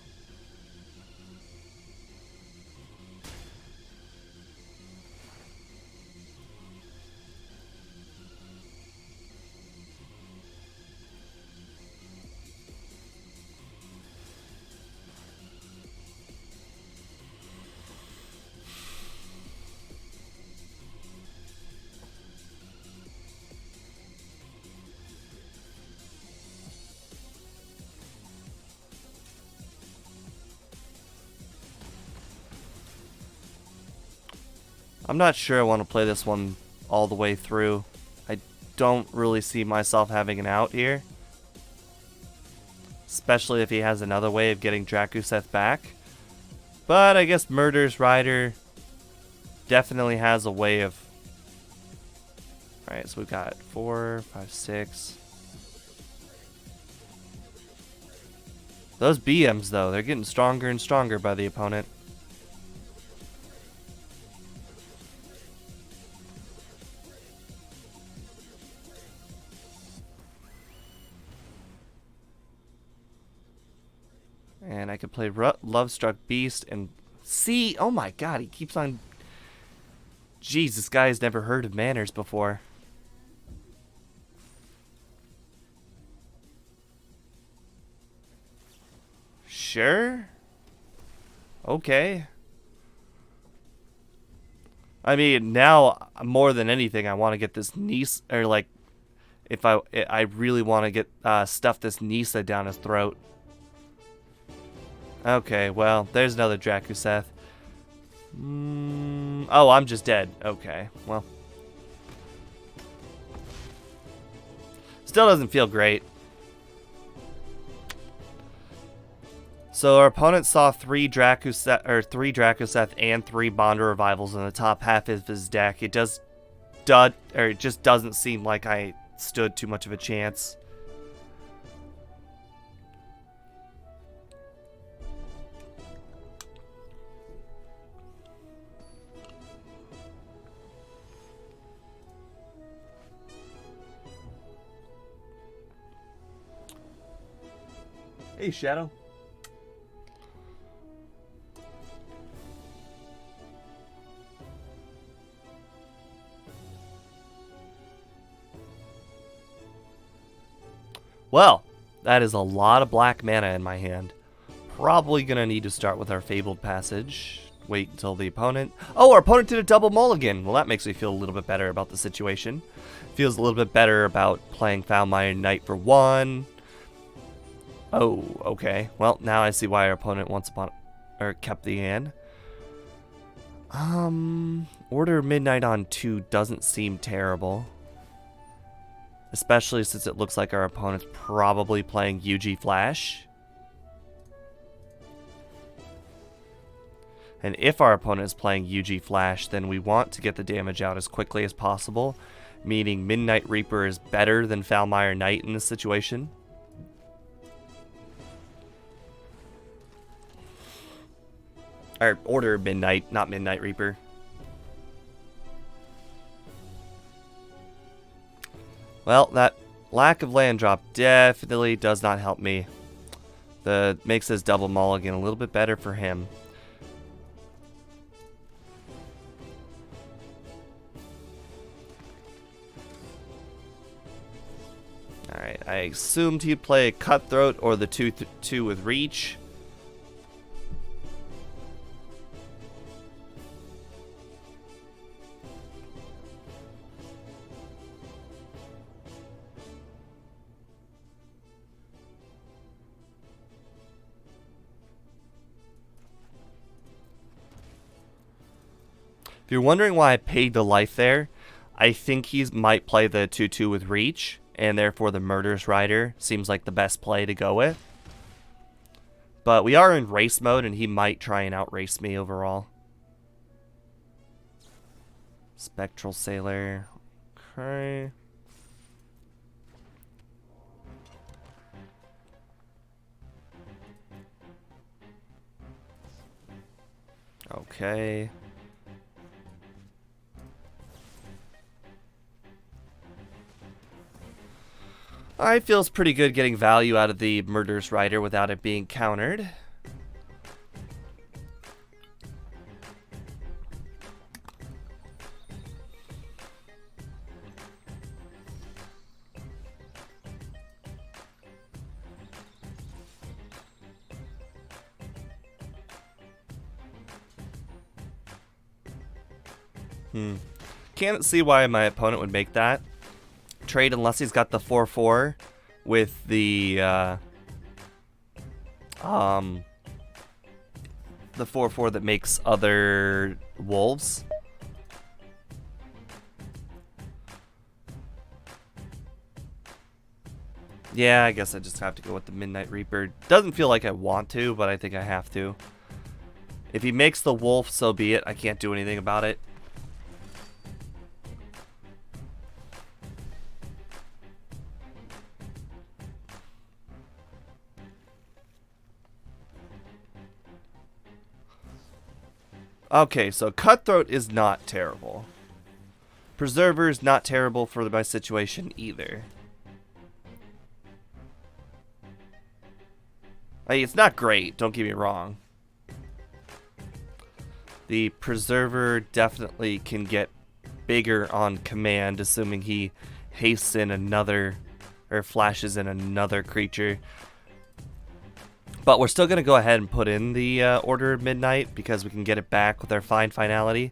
I'm not sure I want to play this one all the way through. I don't really see myself having an out here. Especially if he has another way of getting Drakuseth back. But I guess Murder's Rider definitely has a way of... Alright, so we've got 4, 5, 6. Those BMs, though, they're getting stronger and stronger by the opponent. And I could play Love-Struck Beast and see. Oh my god, he keeps on. Jeez, this guy has never heard of manners before. Sure. Okay. I mean, now more than anything, I want to get this Nisa, or like, if I really want to get stuff this Nisa down his throat. Okay, well, there's another Drakuseth. Oh, I'm just dead. Okay, well. Still doesn't feel great. So our opponent saw 3 Drakuseth and 3 Bonder Revivals in the top half of his deck. It just doesn't seem like I stood too much of a chance. Hey, Shadow. Well, that is a lot of black mana in my hand. Probably gonna need to start with our Fabled Passage. Wait until the opponent... Oh, our opponent did a double mulligan! Well, that makes me feel a little bit better about the situation. Feels a little bit better about playing Foulmire Knight for 1. Oh, okay. Well, now I see why our opponent kept the hand. Order Midnight on 2 doesn't seem terrible. Especially since it looks like our opponent's probably playing UG Flash. And if our opponent is playing UG Flash, then we want to get the damage out as quickly as possible. Meaning Midnight Reaper is better than Foulmire Knight in this situation. Or Order Midnight, not Midnight Reaper. Well, that lack of land drop definitely does not help me. Makes this double mulligan a little bit better for him. Alright, I assumed he'd play a Cutthroat or the 2/2 with Reach. If you're wondering why I paid the life there, I think he might play the 2/2 with Reach, and therefore the Murderous Rider seems like the best play to go with. But we are in race mode, and he might try and outrace me overall. Spectral Sailor. Okay. Okay. Alright, feels pretty good getting value out of the Murderous Rider without it being countered. Can't see why my opponent would make that trade unless he's got the 4/4 with the 4/4 that makes other wolves. Yeah, I guess I just have to go with the Midnight Reaper. Doesn't feel like I want to, but I think I have to. If he makes the wolf, so be it. I can't do anything about it. Okay, so Cutthroat is not terrible. Preserver is not terrible for my situation either. Like, it's not great, don't get me wrong. The Preserver definitely can get bigger on command, assuming he hastes in another, or flashes in another creature. But we're still going to go ahead and put in the Order of Midnight because we can get it back with our Find Finality.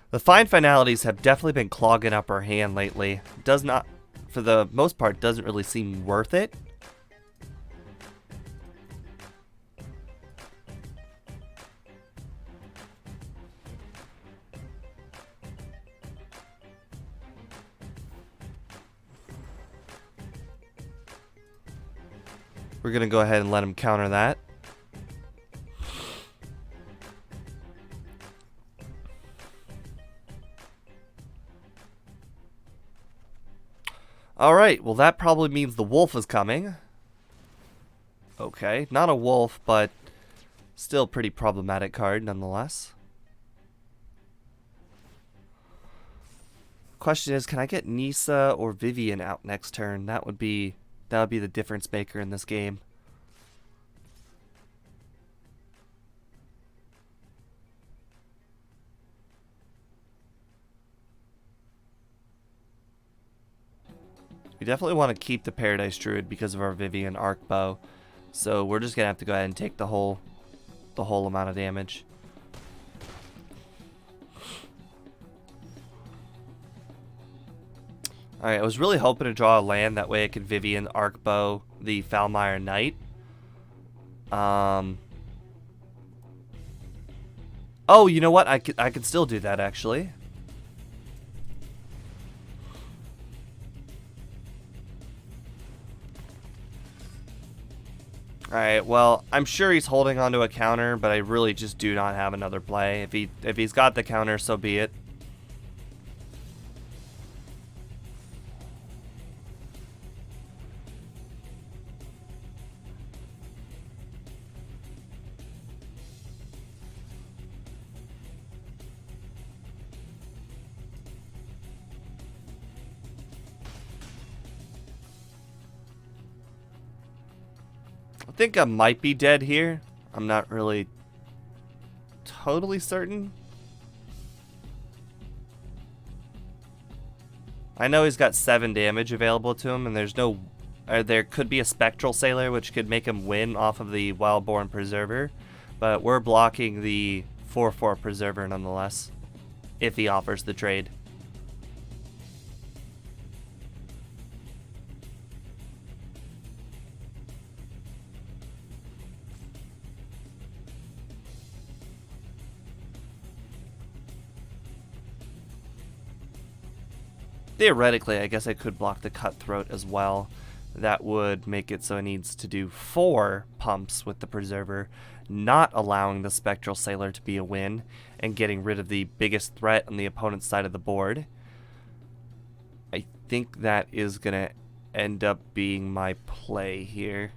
The Find Finalities have definitely been clogging up our hand lately. Does not, for the most part, doesn't really seem worth it. We're going to go ahead and let him counter that. Alright, well that probably means the wolf is coming. Okay, not a wolf, but still pretty problematic card nonetheless. Question is, can I get Nissa or Vivian out next turn? That would be the difference maker in this game. We definitely want to keep the Paradise Druid because of our Vivian Arc Bow. So we're just gonna have to go ahead and take the whole amount of damage. Alright, I was really hoping to draw a land, that way I could Vivian Arc Bow the Foulmire Knight. Oh, you know what? I could still do that, actually. Alright, well, I'm sure he's holding onto a counter, but I really just do not have another play. If he's got the counter, so be it. I think I might be dead here. I'm not really totally certain. I know he's got 7 damage available to him, and there's no... there could be a Spectral Sailor, which could make him win off of the Wildborn Preserver. But we're blocking the 4/4 Preserver nonetheless, if he offers the trade. Theoretically, I guess I could block the Cutthroat as well. That would make it so it needs to do 4 pumps with the Preserver, not allowing the Spectral Sailor to be a win, and getting rid of the biggest threat on the opponent's side of the board. I think that is going to end up being my play here.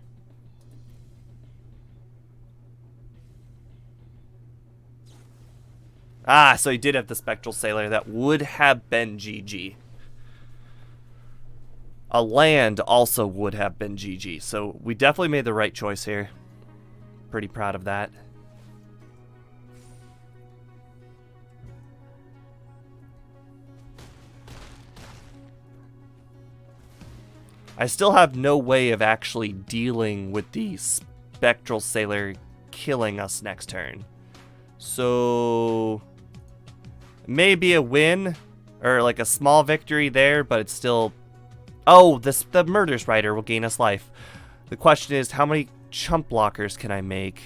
Ah, so he did have the Spectral Sailor. That would have been GG. a land also would have been GG. So we definitely made the right choice here. Pretty proud of that. I still have no way of actually dealing with the Spectral Sailor killing us next turn. So maybe a win or like a small victory there, but it's still... Oh, the Murderous Rider will gain us life. The question is, how many chump blockers can I make?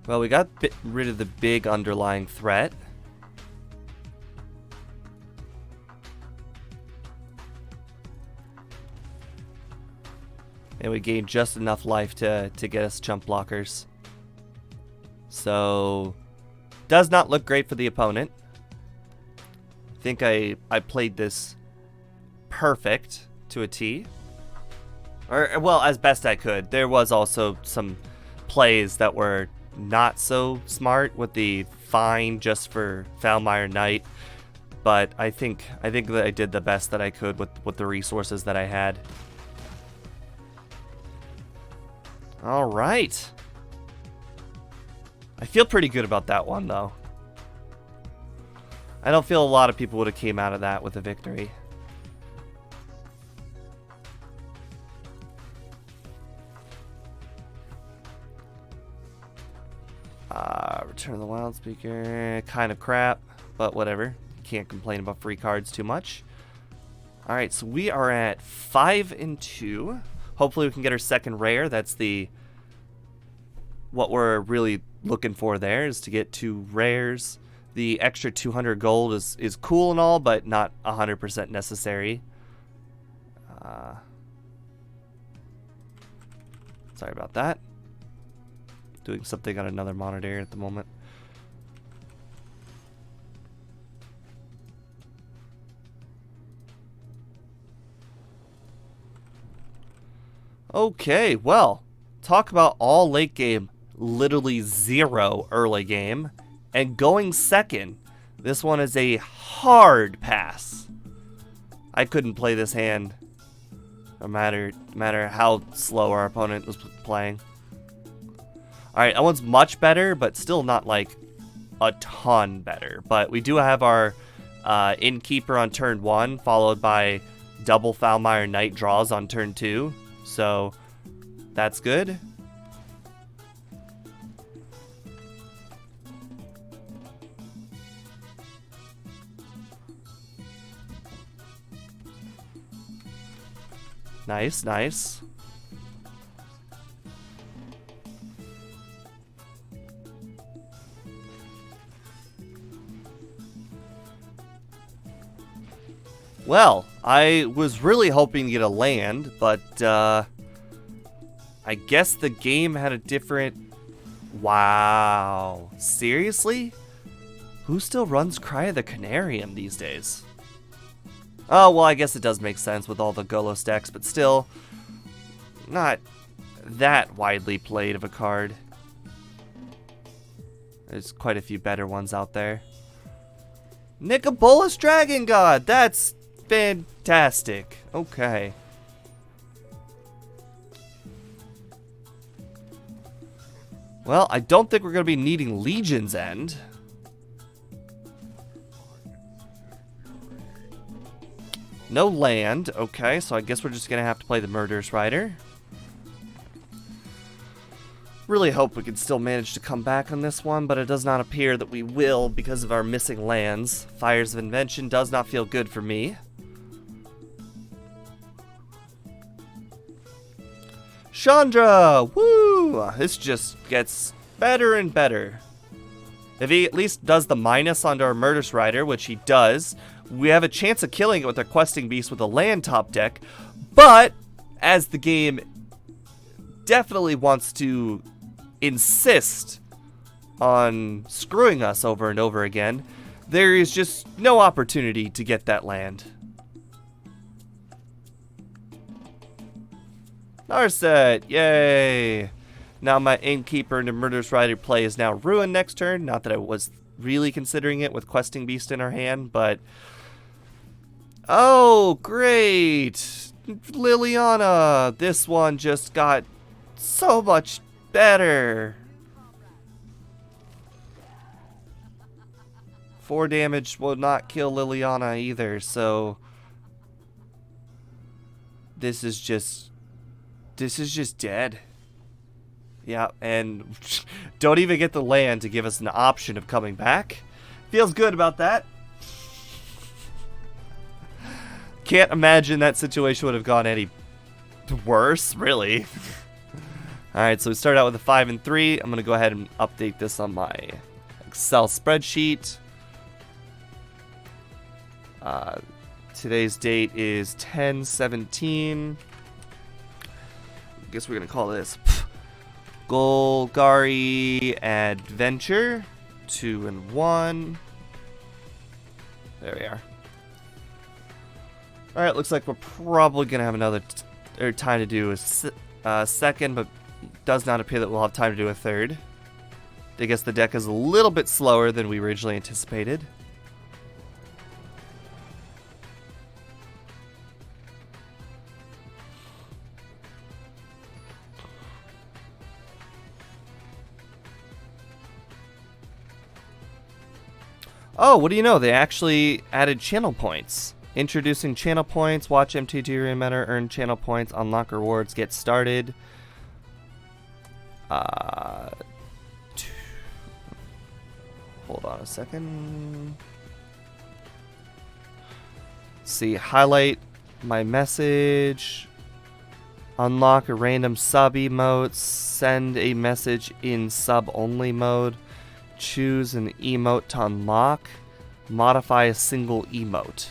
Well, we got rid of the big underlying threat. And we gained just enough life to get us jump blockers. So, does not look great for the opponent. I think I played this perfect to a T. Or, well, as best I could. There was also some plays that were not so smart with the fine just for Foulmire Knight, but I think that I did the best that I could with the resources that I had. All right. I feel pretty good about that one, though. I don't feel a lot of people would have came out of that with a victory. Return of the Wild Speaker, kind of crap, but whatever. Can't complain about free cards too much. All right, so we are at 5-2. Hopefully we can get our second rare. That's what we're really looking for there, is to get 2 rares. The extra 200 gold is cool and all, but not 100% necessary. Sorry about that. Doing something on another monitor at the moment. Okay, well, talk about all late game, literally 0 early game, and going second. This one is a hard pass. I couldn't play this hand, no matter how slow our opponent was playing. Alright, that one's much better, but still not like a ton better. But we do have our Innkeeper on turn 1, followed by double Foulmire Knight draws on turn 2. So that's good. Nice, nice. Well, I was really hoping to get a land, but I guess the game had a different... Wow. Seriously? Who still runs Cry of the Canarium these days? Oh, well, I guess it does make sense with all the Golos decks, but still not that widely played of a card. There's quite a few better ones out there. Nicobolus Dragon God! That's fantastic. Okay. Well, I don't think we're going to be needing Legion's End. No land. Okay, so I guess we're just going to have to play the Murderous Rider. Really hope we can still manage to come back on this one, but it does not appear that we will because of our missing lands. Fires of Invention does not feel good for me. Chandra! Woo! This just gets better and better. If he at least does the minus onto our Murderous Rider, which he does, we have a chance of killing it with our Questing Beast with a land top deck, but as the game definitely wants to insist on screwing us over and over again, there is just no opportunity to get that land. Narset, yay! Now my Innkeeper and the Murderous Rider play is now ruined next turn. Not that I was really considering it with Questing Beast in our hand, but... Oh, great! Liliana! This one just got so much better. 4 damage will not kill Liliana either, so... This is just dead. Yeah, and don't even get the land to give us an option of coming back. Feels good about that. Can't imagine that situation would have gone any worse, really. Alright, so we start out with a 5 and 3. I'm going to go ahead and update this on my Excel spreadsheet. Today's date is 10/17. I guess we're going to call this Golgari Adventure 2 and 1. There we are. Alright, looks like we're probably going to have another time to do a second, but does not appear that we'll have time to do a third. I guess the deck is a little bit slower than we originally anticipated. Oh, what do you know? They actually added channel points. Introducing channel points. Watch MTG Reinventor, earn channel points, unlock rewards, get started. Hold on a second. See, highlight my message. Unlock a random sub emote. Send a message in sub only mode. Choose an emote to unlock. Modify a single emote.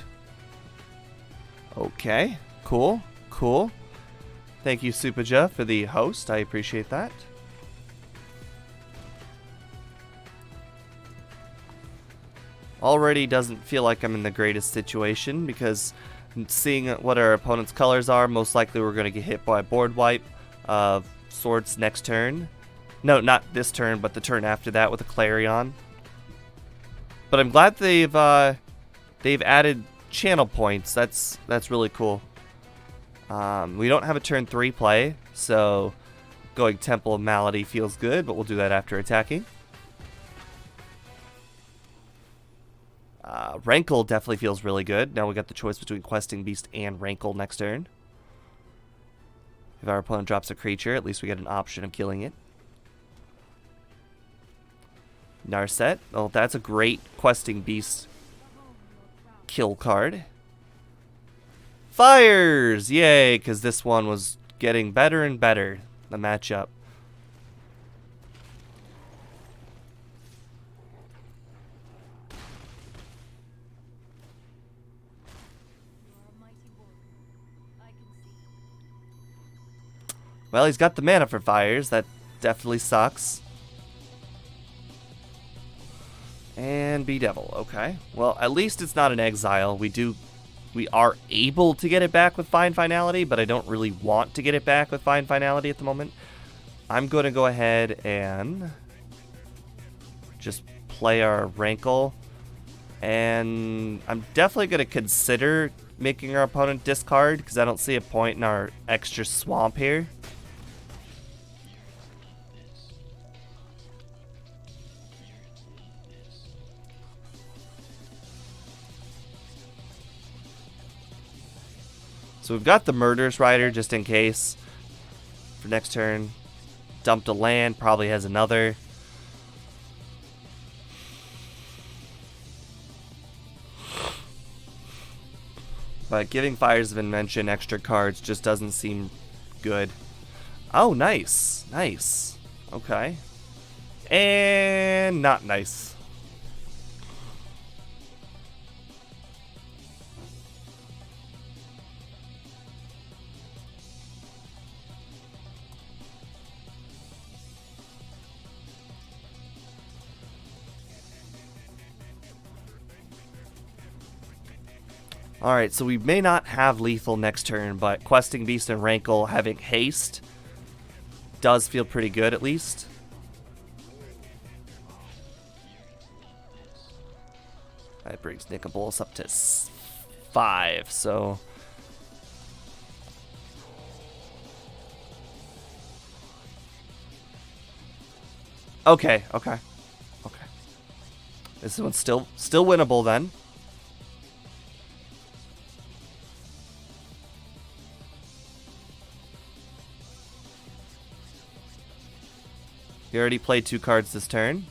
Okay, cool, cool. Thank you, Supaja, for the host. I appreciate that. Already doesn't feel like I'm in the greatest situation because seeing what our opponent's colors are, most likely we're going to get hit by a board wipe of sorts next turn. No, not this turn, but the turn after that with a Clarion. But I'm glad they've added channel points. That's really cool. We don't have a turn 3 play, so going Temple of Malady feels good, but we'll do that after attacking. Rankle definitely feels really good. Now we got the choice between Questing Beast and Rankle next turn. If our opponent drops a creature, at least we get an option of killing it. Narset. Oh, that's a great Questing Beast kill card. Fires! Yay, because this one was getting better and better, the matchup. Well, he's got the mana for fires. That definitely sucks. And Bedevil, okay. Well, at least it's not an exile. We are able to get it back with Fine Finality, but I don't really want to get it back with Fine Finality at the moment. I'm going to go ahead and just play our Rankle. And I'm definitely going to consider making our opponent discard, because I don't see a point in our extra swamp here. So we've got the Murderous Rider just in case for next turn. Dumped a land, probably has another. But giving Fires of Invention extra cards just doesn't seem good. Oh, nice. Nice. Okay. And not nice. Alright, so we may not have lethal next turn, but Questing Beast and Rankle having haste does feel pretty good at least. That brings Nickabolus up to 5, so... Okay. This one's still winnable then. You already played 2 cards this turn.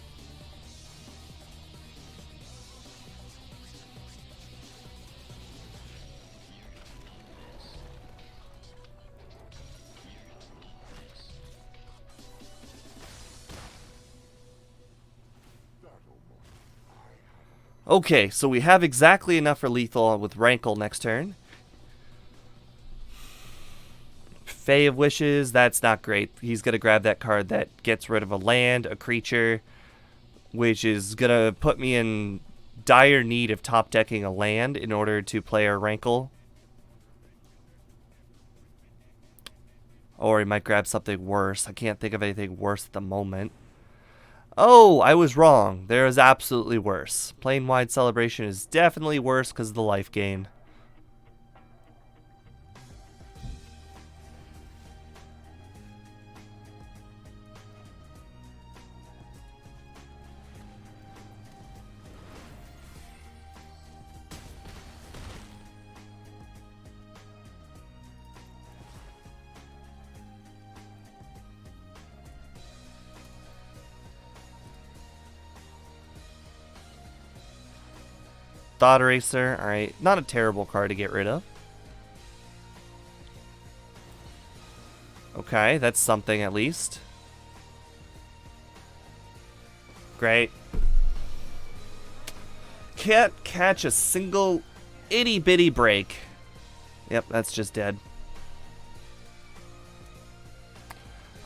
Okay, so we have exactly enough for lethal with Rankle next turn. Fae of Wishes, that's not great. He's going to grab that card that gets rid of a land, a creature, which is going to put me in dire need of top decking a land in order to play our Rankle. Or he might grab something worse. I can't think of anything worse at the moment. Oh, I was wrong. There is absolutely worse. Plane-wide Celebration is definitely worse because of the life gain. Thought Eraser, alright. Not a terrible card to get rid of. Okay, that's something at least. Great. Can't catch a single itty-bitty break. Yep, that's just dead.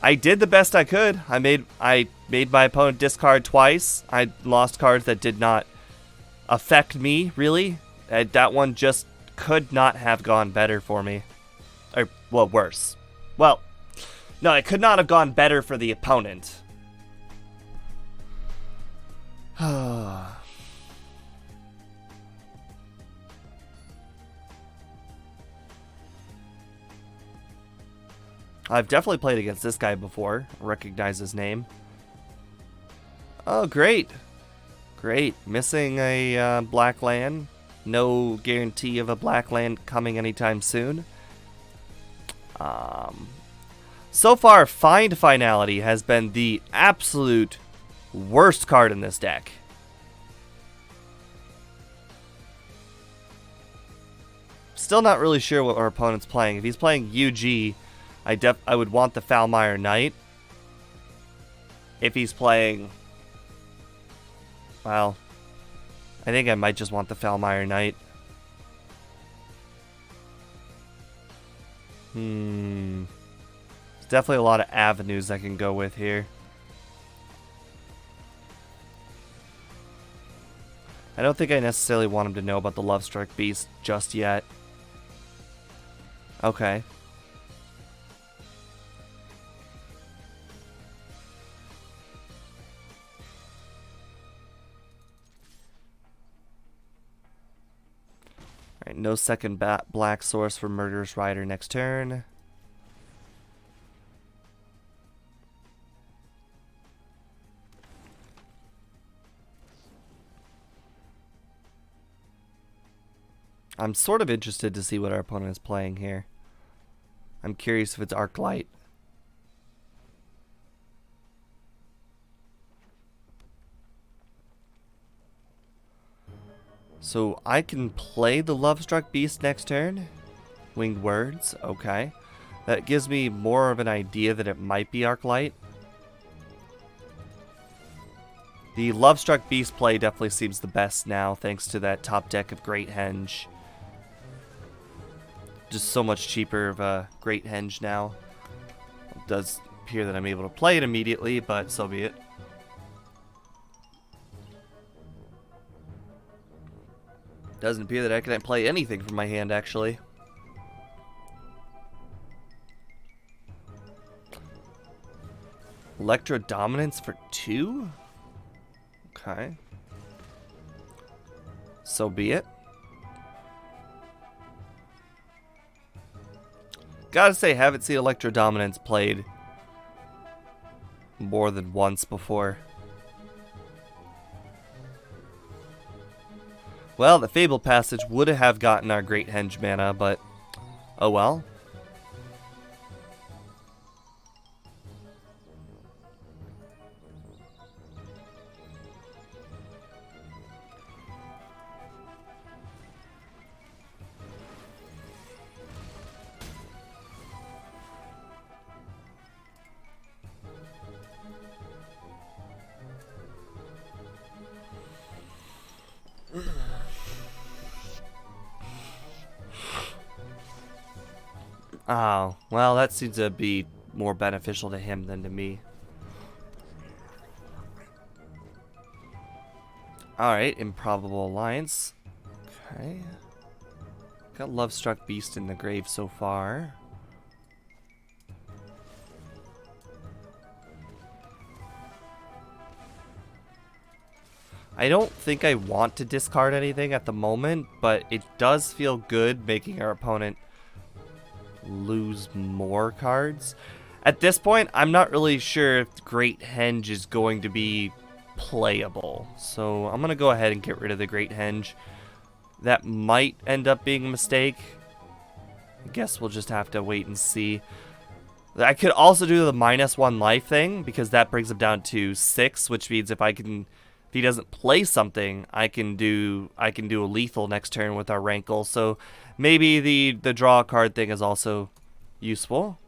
I did the best I could. I made my opponent discard twice. I lost cards that did not affect me, really. That one just could not have gone better for me. Or, well, worse. Well, no, it could not have gone better for the opponent. I've definitely played against this guy before. Recognize his name. Oh, great. Great. Missing a black land. No guarantee of a black land coming anytime soon. So far, Find Finality has been the absolute worst card in this deck. Still not really sure what our opponent's playing. If he's playing UG, I would want the Foulmire Knight. If he's playing... well, I think I might just want the Foulmire Knight. There's definitely a lot of avenues I can go with here. I don't think I necessarily want him to know about the Lovestruck Beast just yet. Okay. Alright, no second black source for Murderous Rider next turn. I'm sort of interested to see what our opponent is playing here. I'm curious if it's Arclight. So I can play the Lovestruck Beast next turn. Winged Words, okay. That gives me more of an idea that it might be Arclight. The Lovestruck Beast play definitely seems the best now, thanks to that top deck of Great Henge. Just so much cheaper of a Great Henge now. It does appear that I'm able to play it immediately, but so be it. Doesn't appear that I can play anything from my hand, actually. Electro Dominance for 2? Okay. So be it. Gotta say, haven't seen Electro Dominance played more than once before. Well, the Fable Passage would have gotten our Great Henge mana, but oh well. Oh, well, that seems to be more beneficial to him than to me. Alright, Improbable Alliance. Okay. Got Lovestruck Beast in the grave so far. I don't think I want to discard anything at the moment, but it does feel good making our opponent lose more cards. At this point, I'm not really sure if Great Henge is going to be playable. So I'm going to go ahead and get rid of the Great Henge. That might end up being a mistake. I guess we'll just have to wait and see. I could also do the -1 life thing, because that brings him down to 6, which means if he doesn't play something, I can do a lethal next turn with our Rankle. So maybe the draw a card thing is also useful.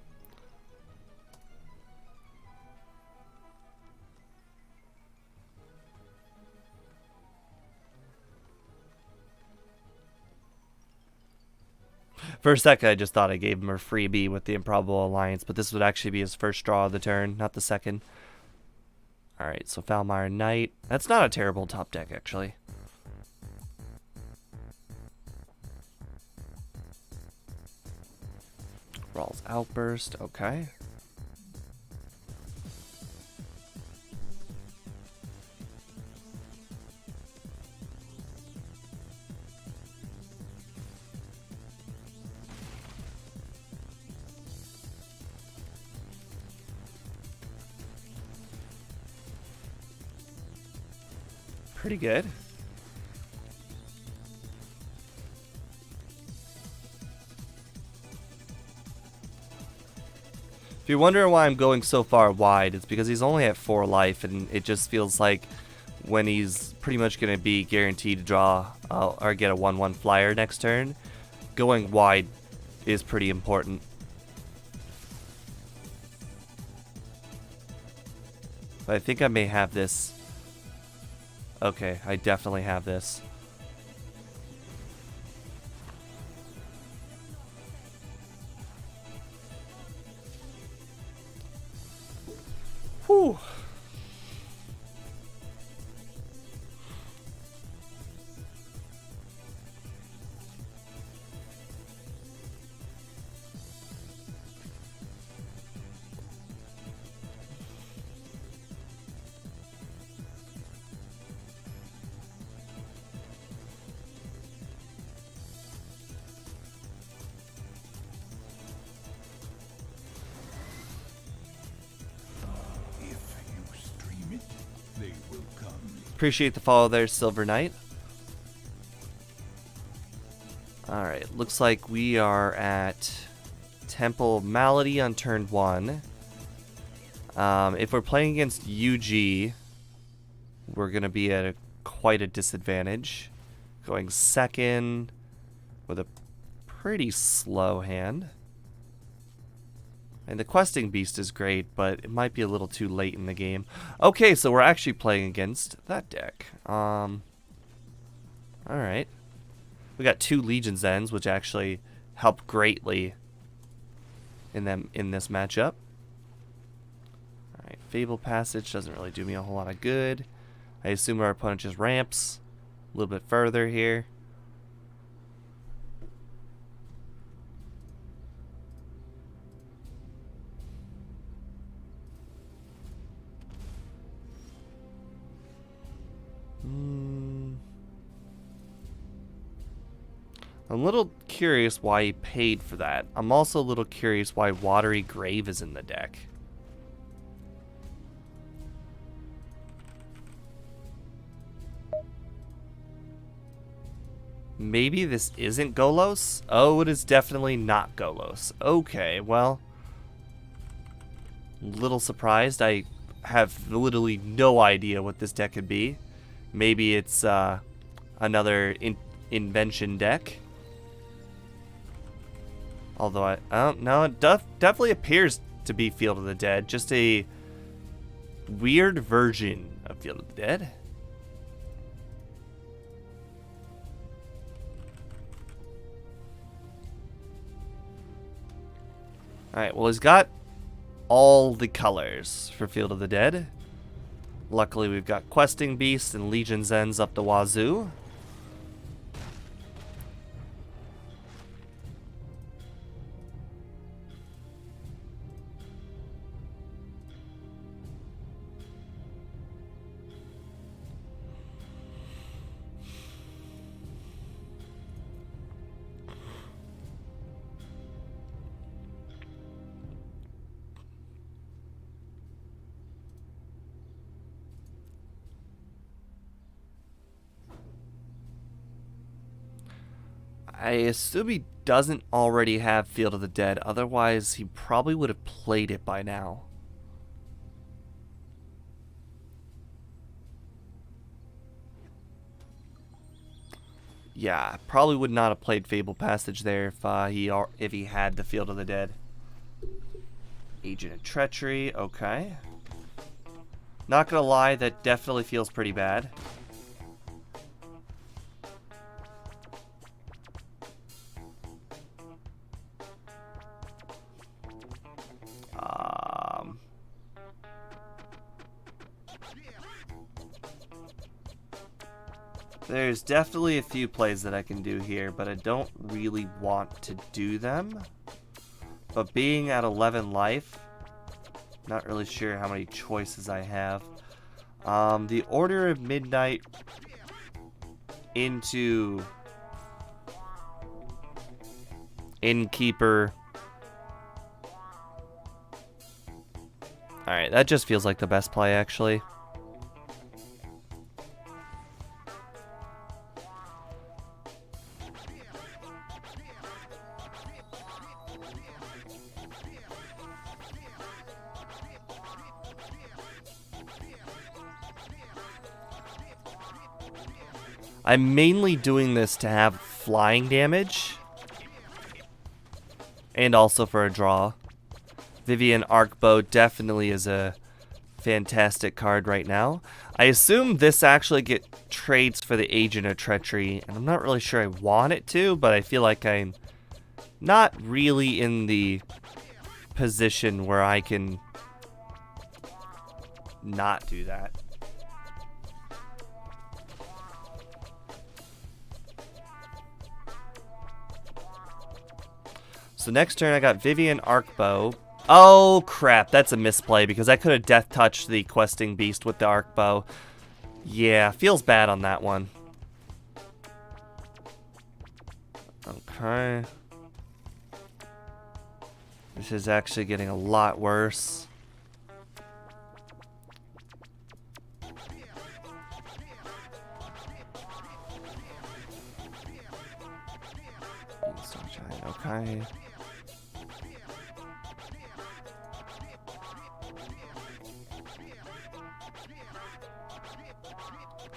For a second, I just thought I gave him a freebie with the Improbable Alliance, but this would actually be his first draw of the turn, not the second. Alright, so Falmire Knight. That's not a terrible top deck, actually. Rawl's Outburst, okay. Pretty good. If you're wondering why I'm going so far wide, it's because he's only at 4 life, and it just feels like when he's pretty much going to be guaranteed to draw or get a 1/1 flyer next turn, going wide is pretty important. But I think I may have this. Okay, I definitely have this. Whew. Appreciate the follow there, Silver Knight. Alright, looks like we are at Temple Malady on turn 1. If we're playing against UG, we're going to be at quite a disadvantage. Going second with a pretty slow hand. And the Questing Beast is great, but it might be a little too late in the game. Okay, so we're actually playing against that deck. Alright. We got 2 Legion's Ends, which actually help greatly in this matchup. Alright, Fable Passage doesn't really do me a whole lot of good. I assume our opponent just ramps a little bit further here. I'm a little curious why he paid for that. I'm also a little curious why Watery Grave is in the deck. Maybe this isn't Golos? Oh, it is definitely not Golos. Okay, well, little surprised. I have literally no idea what this deck could be. Maybe it's another invention deck. Although I don't know, it definitely appears to be Field of the Dead. Just a weird version of Field of the Dead. Alright, well, he's got all the colors for Field of the Dead. Luckily, we've got Questing Beast and Legion Zens up the wazoo. I assume he doesn't already have Field of the Dead, otherwise he probably would have played it by now. Yeah, probably would not have played Fable Passage there if he had the Field of the Dead. Agent of Treachery, okay. Not gonna lie, that definitely feels pretty bad. There's definitely a few plays that I can do here, but I don't really want to do them. But being at 11 life, not really sure how many choices I have. The Order of Midnight into Innkeeper. Alright, that just feels like the best play, actually. I'm mainly doing this to have flying damage. And also for a draw. Vivian Arcbow definitely is a fantastic card right now. I assume this actually get trades for the Agent of Treachery, and I'm not really sure I want it to, but I feel like I'm not really in the position where I can not do that. So next turn I got Vivian Arcbow. Oh crap, that's a misplay because I could have death touched the Questing Beast with the Arcbow. Yeah, feels bad on that one. Okay. This is actually getting a lot worse. Okay.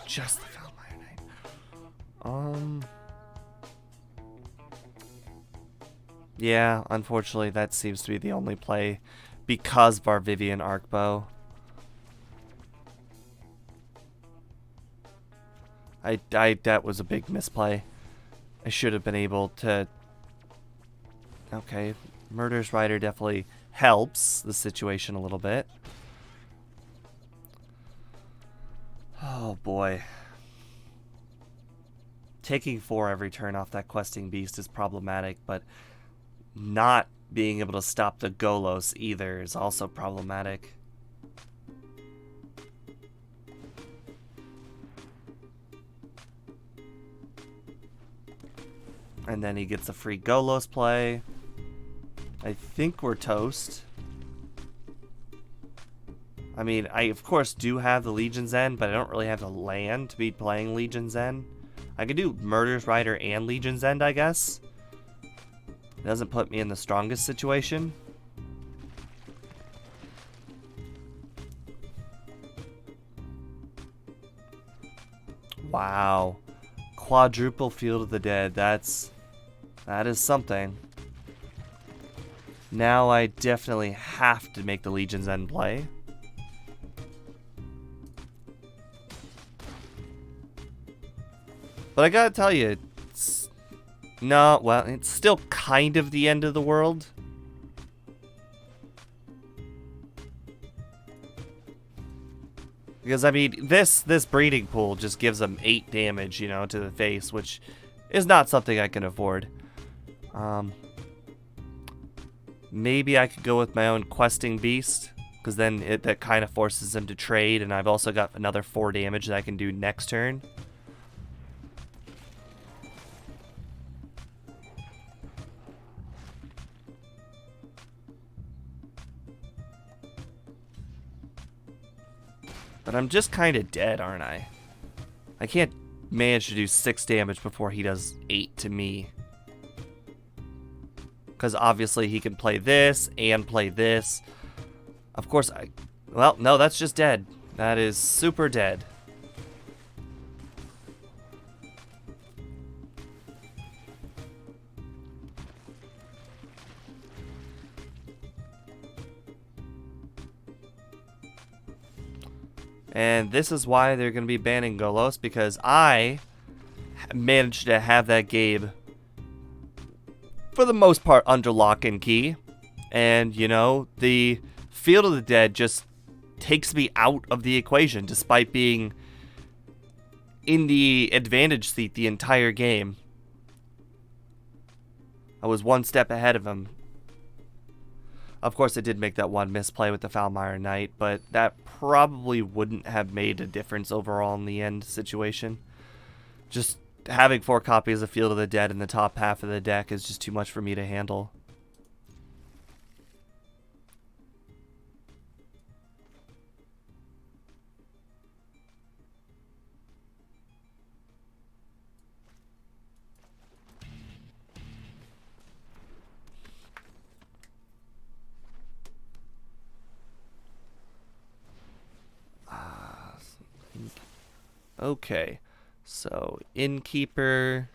Just the Foul Knight. Yeah, unfortunately that seems to be the only play because of our Vivian Arcbow. That was a big misplay. I should have been able to. Okay, Murderous Rider definitely helps the situation a little bit. Oh boy. Taking 4 every turn off that Questing Beast is problematic, but not being able to stop the Golos either is also problematic. And then he gets a free Golos play. I think we're toast. I mean, I of course do have the Legion's End, but I don't really have the land to be playing Legion's End. I could do Murder's Rider and Legion's End, I guess. It doesn't put me in the strongest situation. Wow. Quadruple Field of the Dead. That is something. Now I definitely have to make the Legion's End play. But I gotta tell you, it's still kind of the end of the world. Because, I mean, this breeding pool just gives them 8 damage, you know, to the face, which is not something I can afford. Maybe I could go with my own questing beast, because then that kind of forces them to trade, and I've also got another 4 damage that I can do next turn. But I'm just kind of dead, aren't I? I can't manage to do 6 damage before he does 8 to me. Because obviously he can play this and play this. Of course, well, no, that's just dead. That is super dead. And this is why they're going to be banning Golos, because I managed to have that game, for the most part, under lock and key. And, you know, the Field of the Dead just takes me out of the equation, despite being in the advantage seat the entire game. I was 1 step ahead of him. Of course, I did make that one misplay with the Foulmire Knight, but that probably wouldn't have made a difference overall in the end situation. Just having 4 copies of Field of the Dead in the top half of the deck is just too much for me to handle. Okay, so Innkeeper,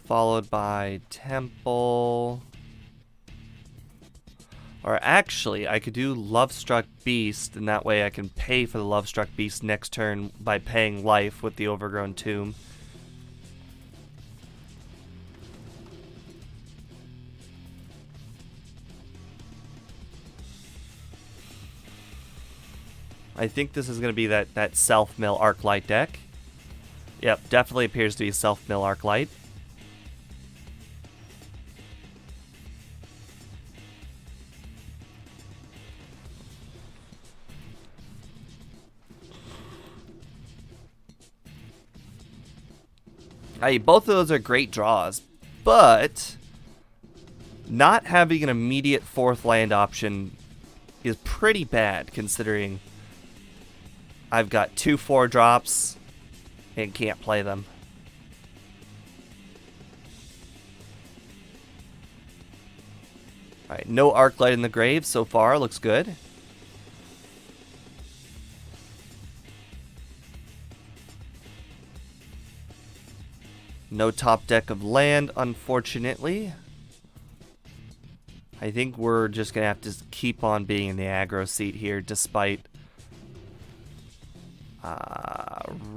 followed by Temple, or actually I could do Lovestruck Beast, and that way I can pay for the Lovestruck Beast next turn by paying life with the Overgrown Tomb. I think this is going to be that self-mill Arclight deck. Yep, definitely appears to be self-mill Arclight. Both of those are great draws, but not having an immediate 4th land option is pretty bad, considering I've got 2 4-drops and can't play them. Alright, no Arclight in the grave so far. Looks good. No top deck of land, unfortunately. I think we're just going to have to keep on being in the aggro seat here, despite...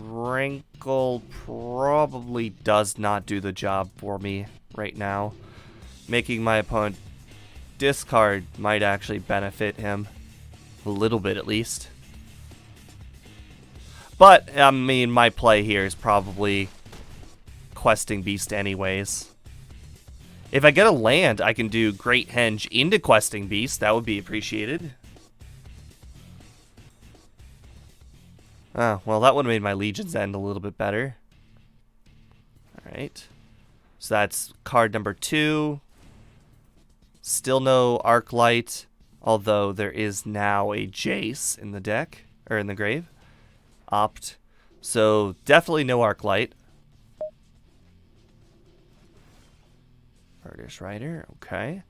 Wrinkle probably does not do the job for me right now. Making my opponent discard might actually benefit him. A little bit, at least. But, I mean, my play here is probably Questing Beast anyways. If I get a land, I can do Great Henge into Questing Beast. That would be appreciated. Oh, well, that would have made my Legion's End a little bit better. Alright. Alright. So that's card number 2. Still no Arclight, although there is now a Jace in the deck, or in the grave. Opt. So definitely no Arclight. Murderous Rider, okay.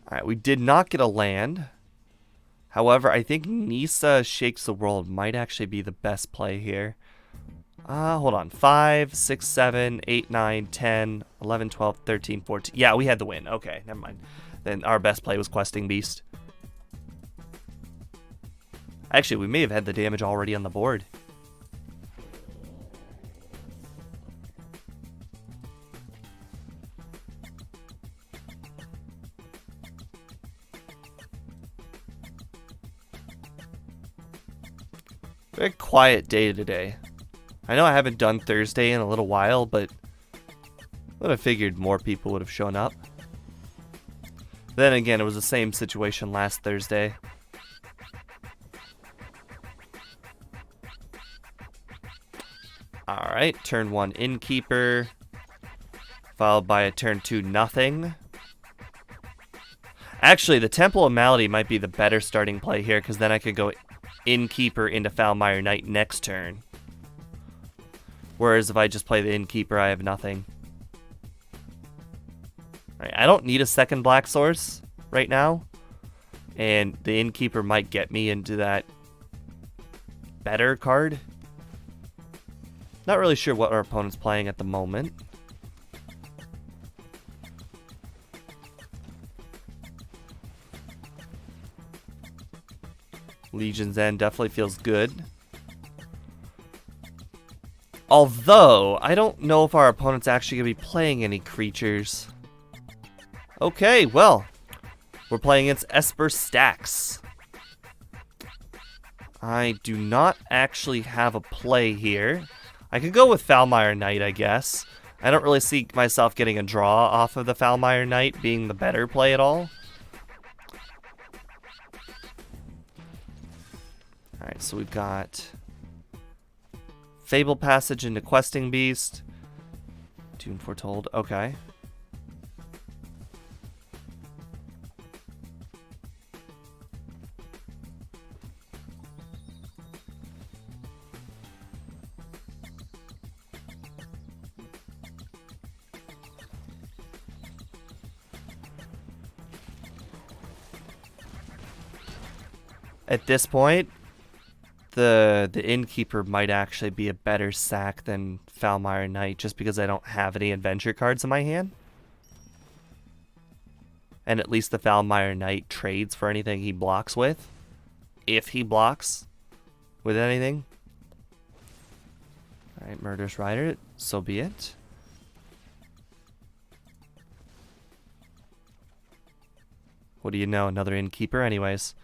Alright, we did not get a land. However, I think Nissa Shakes the World might actually be the best play here. Hold on. 5, 6, 7, 8, 9, 10, 11, 12, 13, 14. Yeah, we had the win. Okay, never mind. Then our best play was Questing Beast. Actually, we may have had the damage already on the board. Very quiet day today. I know I haven't done Thursday in a little while, but I would have figured more people would have shown up. Then again, it was the same situation last Thursday. Alright, turn 1 Innkeeper, followed by a turn 2 nothing. Actually, the Temple of Malady might be the better starting play here, because then I could go Innkeeper into Foulmire Knight next turn. Whereas if I just play the Innkeeper, I have nothing. Right, I don't need a second black source right now. And the Innkeeper might get me into that better card. Not really sure what our opponent's playing at the moment. Legion's End definitely feels good. Although, I don't know if our opponent's actually going to be playing any creatures. Okay, well, we're playing against Esper Stax. I do not actually have a play here. I could go with Foulmire Knight, I guess. I don't really see myself getting a draw off of the Foulmire Knight being the better play at all. Alright, so we've got Fable Passage into Questing Beast. Tune Foretold, okay. At this point, the Innkeeper might actually be a better sack than Foulmire Knight, just because I don't have any adventure cards in my hand. And at least the Foulmire Knight trades for anything he blocks with. If he blocks with anything. Alright, Murderous Rider, so be it. What do you know, another Innkeeper anyways.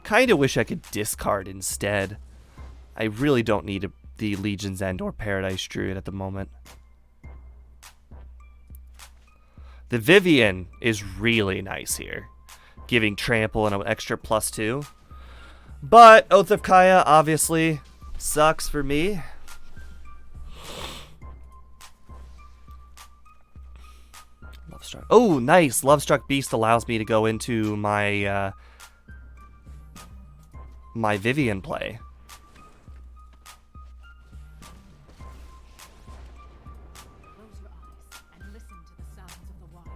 Kinda wish I could discard instead. I really don't need the Legion's End or Paradise Druid at the moment. The Vivian is really nice here, giving trample and an extra +2. But Oath of Kaya obviously sucks for me. Lovestruck. Oh, nice! Lovestruck Beast allows me to go into my my Vivian play. Close your eyes and listen to the sounds of the wild.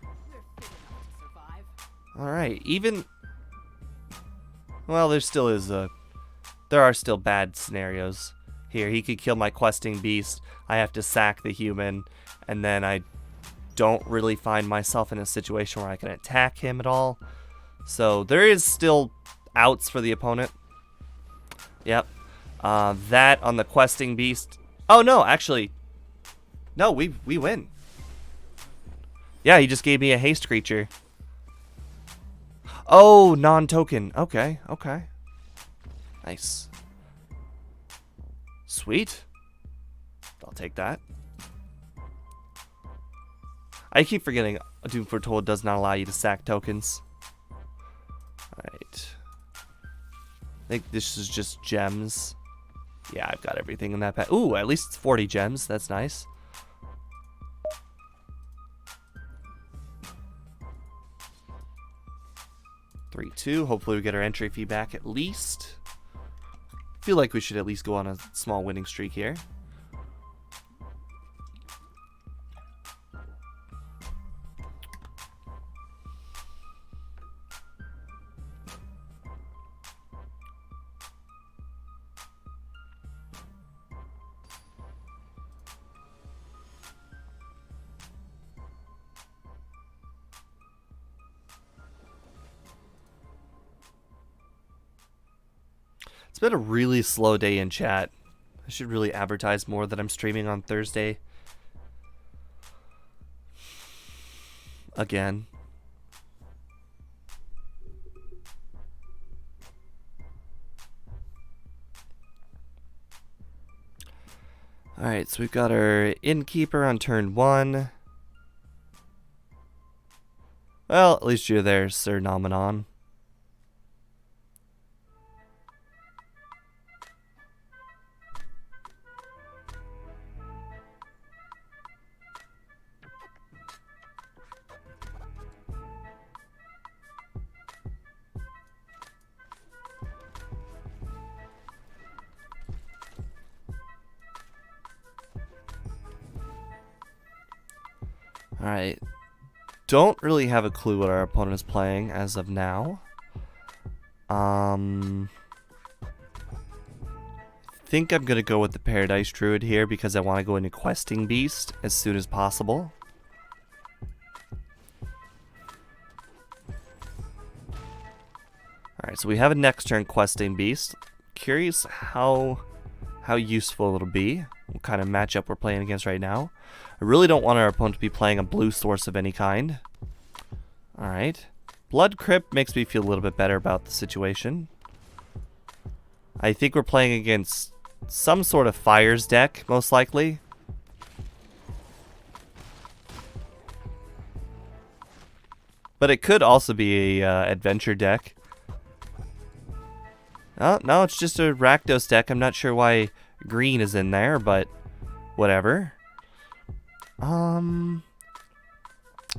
We're fit enough to survive. Alright, even... Well, there are still bad scenarios here. He could kill my Questing Beast, I have to sack the human, and then I don't really find myself in a situation where I can attack him at all. So there is still outs for the opponent. Yep. That on the Questing Beast. Oh no, actually. No, we win. Yeah, he just gave me a haste creature. Oh, non-token. Okay, okay. Nice. Sweet. I'll take that. I keep forgetting Doom Foretold does not allow you to sack tokens. Alright. I think this is just gems. Yeah, I've got everything in that pack. Ooh, at least it's 40 gems. That's nice. Three, two. Hopefully we get our entry fee back at least. Feel like we should at least go on a small winning streak here. It's been a really slow day in chat. I should really advertise more that I'm streaming on Thursday. Again. Alright, so we've got our Innkeeper on turn 1. Well, at least you're there, Sir Nomenon. Alright. Don't really have a clue what our opponent is playing as of now. Think I'm gonna go with the Paradise Druid here because I want to go into Questing Beast as soon as possible. Alright, so we have a next turn Questing Beast. Curious how useful it'll be. What kind of matchup we're playing against right now. I really don't want our opponent to be playing a blue source of any kind. Alright. Blood Crypt makes me feel a little bit better about the situation. I think we're playing against some sort of Fires deck, most likely. But it could also be a Adventure deck. Oh, no, it's just a Rakdos deck. I'm not sure why green is in there, but whatever.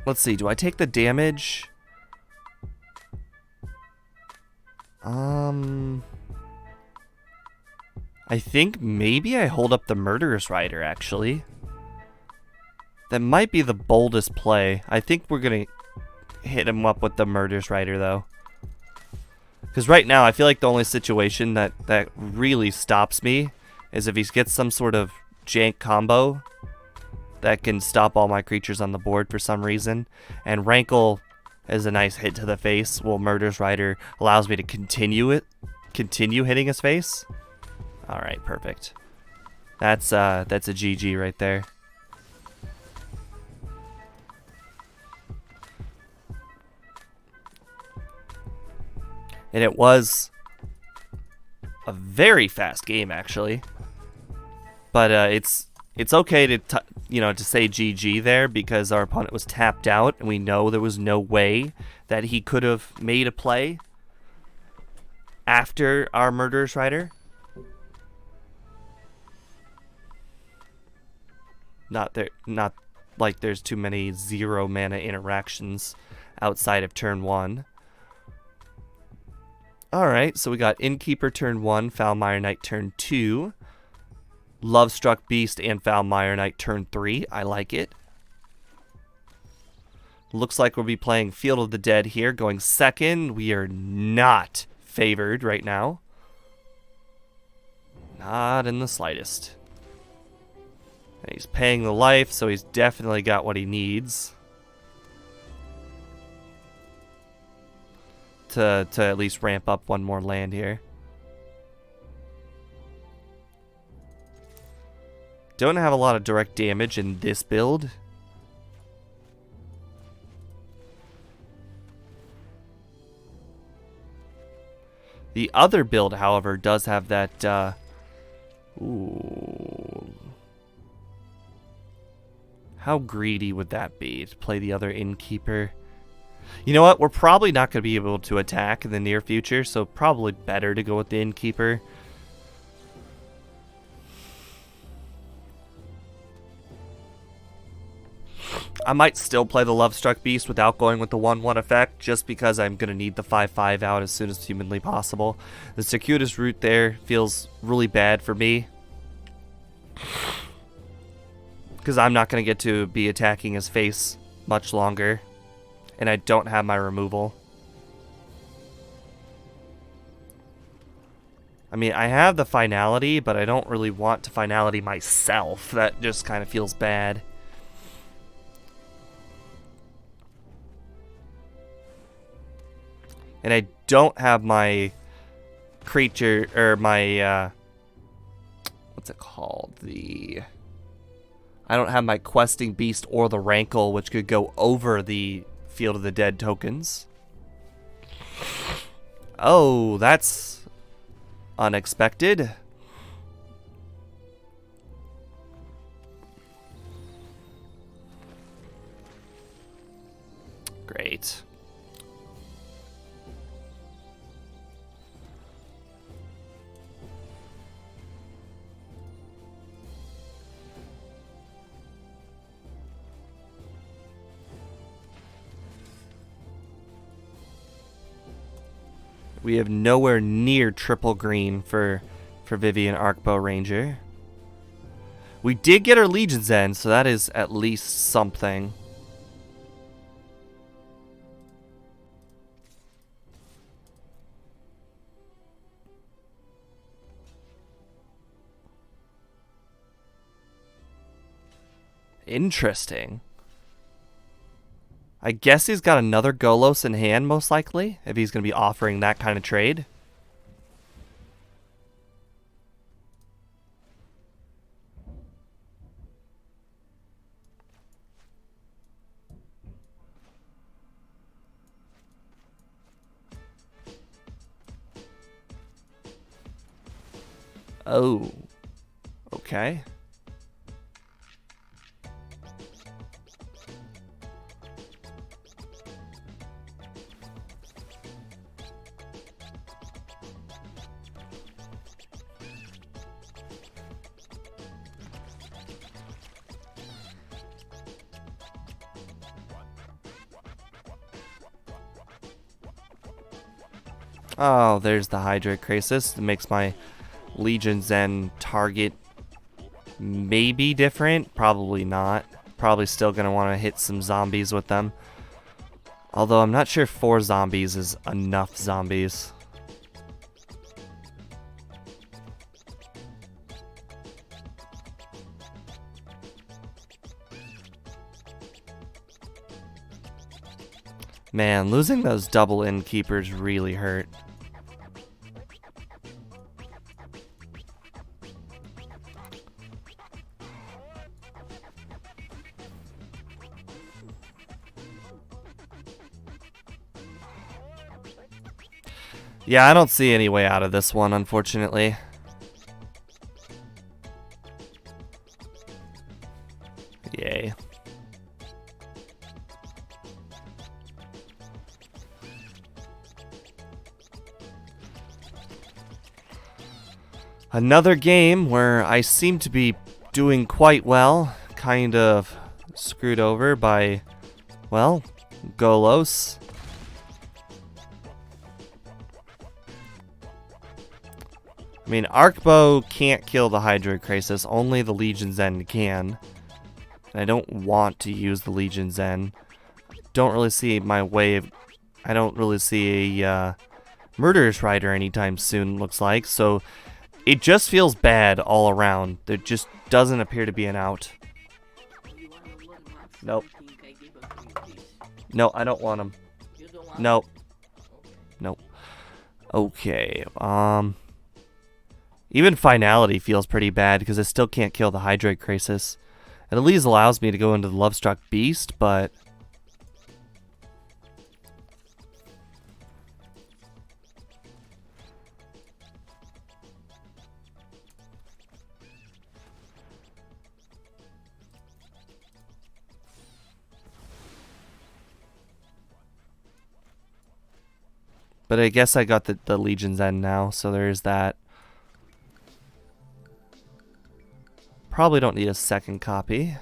Let's see. Do I take the damage? I think maybe I hold up the Murderous Rider, actually. That might be the boldest play. I think we're going to hit him up with the Murderous Rider, though. Because right now, I feel like the only situation that really stops me is if he gets some sort of jank combo that can stop all my creatures on the board for some reason. And Rankle is a nice hit to the face, while Murderous Rider allows me to continue hitting his face. Alright, perfect. That's a GG right there. And it was a very fast game, actually. But it's okay to say GG there because our opponent was tapped out and we know there was no way that he could have made a play after our Murderous Rider. Not like there's too many 0 mana interactions outside of turn 1. Alright, so we got Innkeeper turn 1, Foulmire Knight turn 2. Lovestruck Beast and Foulmire Knight turn 3. I like it. Looks like we'll be playing Field of the Dead here, going second. We are not favored right now. Not in the slightest. And he's paying the life, so he's definitely got what he needs to at least ramp up one more land here. Don't have a lot of direct damage in this build. The other build, however, does have that How greedy would that be to play the other innkeeper? You know what? We're probably not going to be able to attack in the near future, so probably better to go with the innkeeper. I might still play the Lovestruck Beast without going with the 1/1 effect, just because I'm going to need the 5/5 out as soon as humanly possible. The circuitous route there feels really bad for me, because I'm not going to get to be attacking his face much longer, and I don't have my removal. I mean, I have the finality, but I don't really want to finality myself. That just kind of feels bad. And I don't have my creature, or my, what's it called? I don't have my questing beast or the rankle, which could go over the Field of the Dead tokens. Oh, that's unexpected. Great. We have nowhere near triple green for Vivian Arcbow Ranger. We did get our Legion's End, so that is at least something. Interesting. I guess he's got another Golos in hand, most likely, if he's going to be offering that kind of trade. Oh. Okay. Oh, there's the Hydra Crisis. It makes my Legion's End target maybe different. Probably not. Probably still going to want to hit some zombies with them. Although I'm not sure 4 zombies is enough zombies. Man, losing those double innkeepers really hurt. Yeah, I don't see any way out of this one, unfortunately. Yay. Another game where I seem to be doing quite well, kind of screwed over by, well, Golos. I mean, Arcbow can't kill the Hydra Crisis, only the Legion's End can. And I don't want to use the Legion's End. Don't really see my way of... I don't really see a Murderous Rider anytime soon, looks like, so... It just feels bad all around. There just doesn't appear to be an out. Nope. No, I don't want him. Nope. Nope. Okay, even Finality feels pretty bad because I still can't kill the Hydra Crisis. It at least allows me to go into the Lovestruck Beast, but... But I guess I got the Legion's End now, so there's that. Probably don't need a second copy.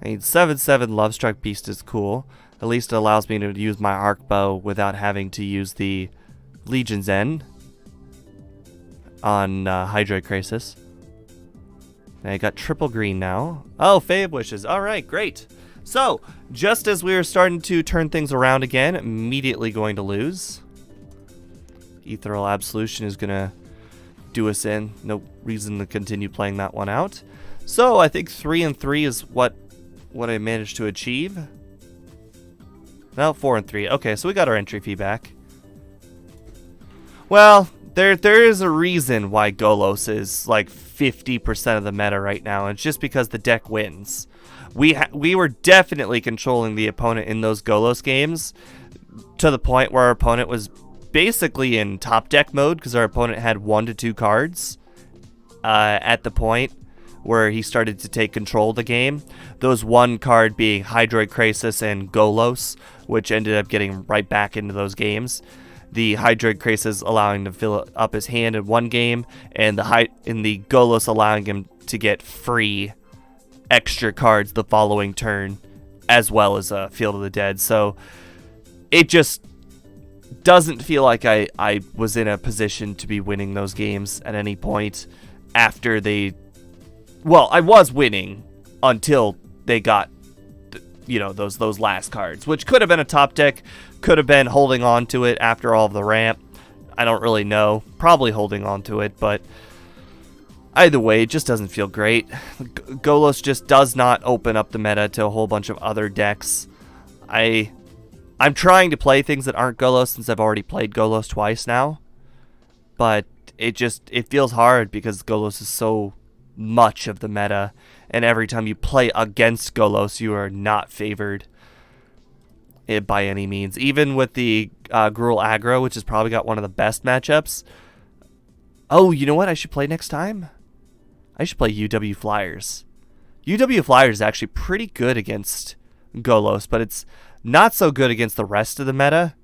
I need 7/7 Lovestruck Beast is cool. At least it allows me to use my arc bow without having to use the Legion's End on Hydroid Crisis. And I got triple green now. Oh, Fave Wishes. Alright, great. So, just as we were starting to turn things around again, immediately going to lose. Ethereal Absolution is going to do us in. No reason to continue playing that one out. So, I think 3-3 is what I managed to achieve. No, 4-3. Okay, so we got our entry fee back. Well, there is a reason why Golos is like 50% of the meta right now. It's just because the deck wins. We were definitely controlling the opponent in those Golos games to the point where our opponent was basically in top deck mode because our opponent had 1 to 2 cards at the point where he started to take control of the game. Those one card being Hydroid Crisis and Golos, which ended up getting right back into those games. The Hydroid Crisis allowing him to fill up his hand in one game, and the Golos allowing him to get free extra cards the following turn, as well as Field of the Dead. So it just doesn't feel like I was in a position to be winning those games at any point after they... Well, I was winning until they got, those last cards, which could have been a top deck, could have been holding on to it after all of the ramp. I don't really know. Probably holding on to it, but either way, it just doesn't feel great. Golos just does not open up the meta to a whole bunch of other decks. I'm trying to play things that aren't Golos since I've already played Golos twice now, but it feels hard because Golos is so much of the meta, and every time you play against Golos, you are not favored by any means. Even with the Gruul aggro, which has probably got one of the best matchups. Oh, you know what I should play next time? I should play UW Flyers. UW Flyers is actually pretty good against Golos, but it's not so good against the rest of the meta.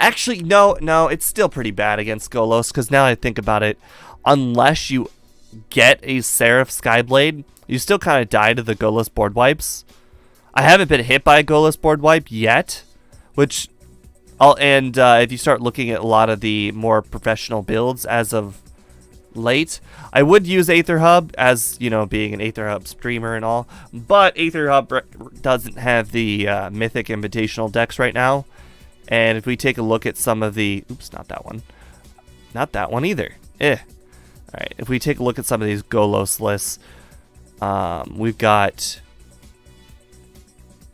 Actually, no, it's still pretty bad against Golos, because now I think about it, unless you get a Seraph Skyblade, you still kind of die to the Golos board wipes. I haven't been hit by a Golos board wipe yet, if you start looking at a lot of the more professional builds as of late, I would use Aetherhub as, being an Aetherhub streamer and all, but Aetherhub doesn't have the Mythic Invitational decks right now, and if we take a look at some of the... Oops, not that one. Not that one either. Alright, if we take a look at some of these Golos lists, we've got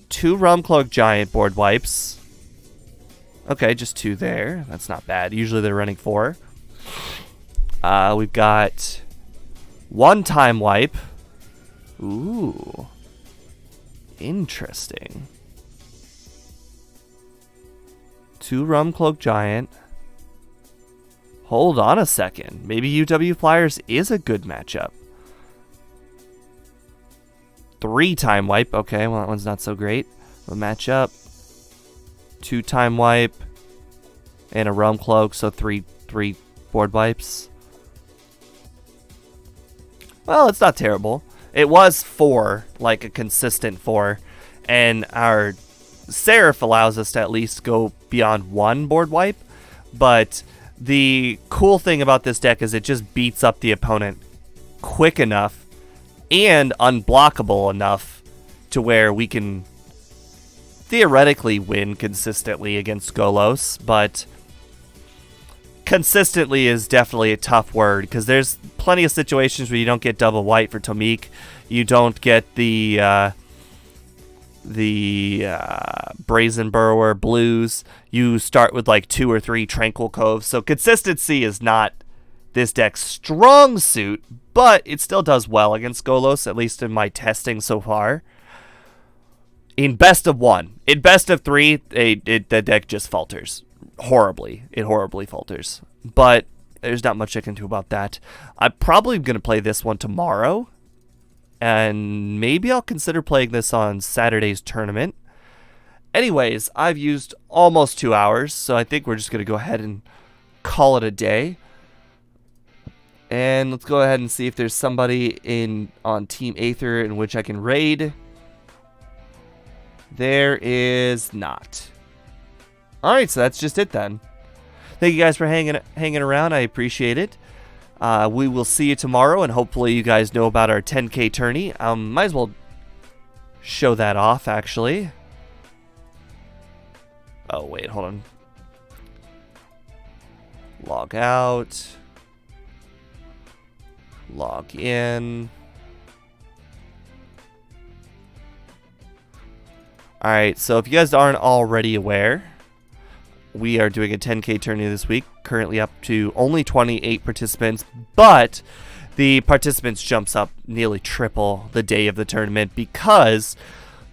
2 Realmcloak Giant board wipes. Okay, just 2 there. That's not bad. Usually they're running 4. We've got 1 Time Wipe. Ooh. Interesting. 2 Realmcloak Giant. Hold on a second. Maybe UW Flyers is a good matchup. 3 Time Wipe. Okay, well, that one's not so great. A matchup. 2 Time Wipe. And a Realm Cloak, so 3 board wipes. Well, it's not terrible. It was 4, like a consistent 4. And our Seraph allows us to at least go beyond 1 board wipe. But the cool thing about this deck is it just beats up the opponent quick enough and unblockable enough to where we can theoretically win consistently against Golos, but consistently is definitely a tough word because there's plenty of situations where you don't get double white for Tomik, you don't get the Brazen Burrower blues, you start with like 2 or 3 Tranquil Coves, so consistency is not this deck's strong suit, but it still does well against Golos, at least in my testing so far. In best of 1, in best of 3, the deck just falters horribly. It horribly falters, but there's not much I can do about that. I'm probably going to play this one tomorrow, and maybe I'll consider playing this on Saturday's tournament. Anyways, I've used almost 2 hours, so I think we're just going to go ahead and call it a day. And let's go ahead and see if there's somebody on Team Aether in which I can raid. There is not. Alright, so that's just it then. Thank you guys for hanging around. I appreciate it. We will see you tomorrow, and hopefully you guys know about our 10K tourney. Might as well show that off, actually. Oh, wait, hold on. Log out. Log in. Alright, so if you guys aren't already aware, we are doing a 10K tourney this week, currently up to only 28 participants, but the participants jumps up nearly triple the day of the tournament because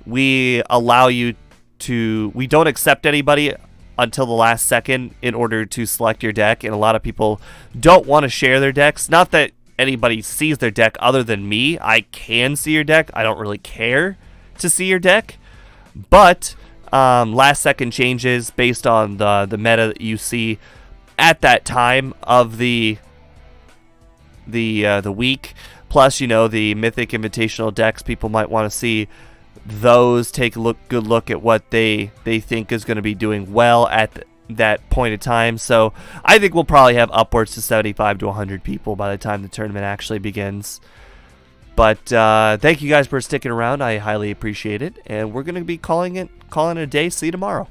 we allow you to, we don't accept anybody until the last second in order to select your deck, and a lot of people don't want to share their decks. Not that anybody sees their deck other than me. I can see your deck. I don't really care to see your deck, but last second changes based on the meta that you see at that time of the week. Plus, you know, the Mythic Invitational decks, people might want to see those, take a good look at what they think is going to be doing well at that point of time. So I think we'll probably have upwards to 75 to 100 people by the time the tournament actually begins. But thank you guys for sticking around. I highly appreciate it, and we're going to be calling it a day. See you tomorrow.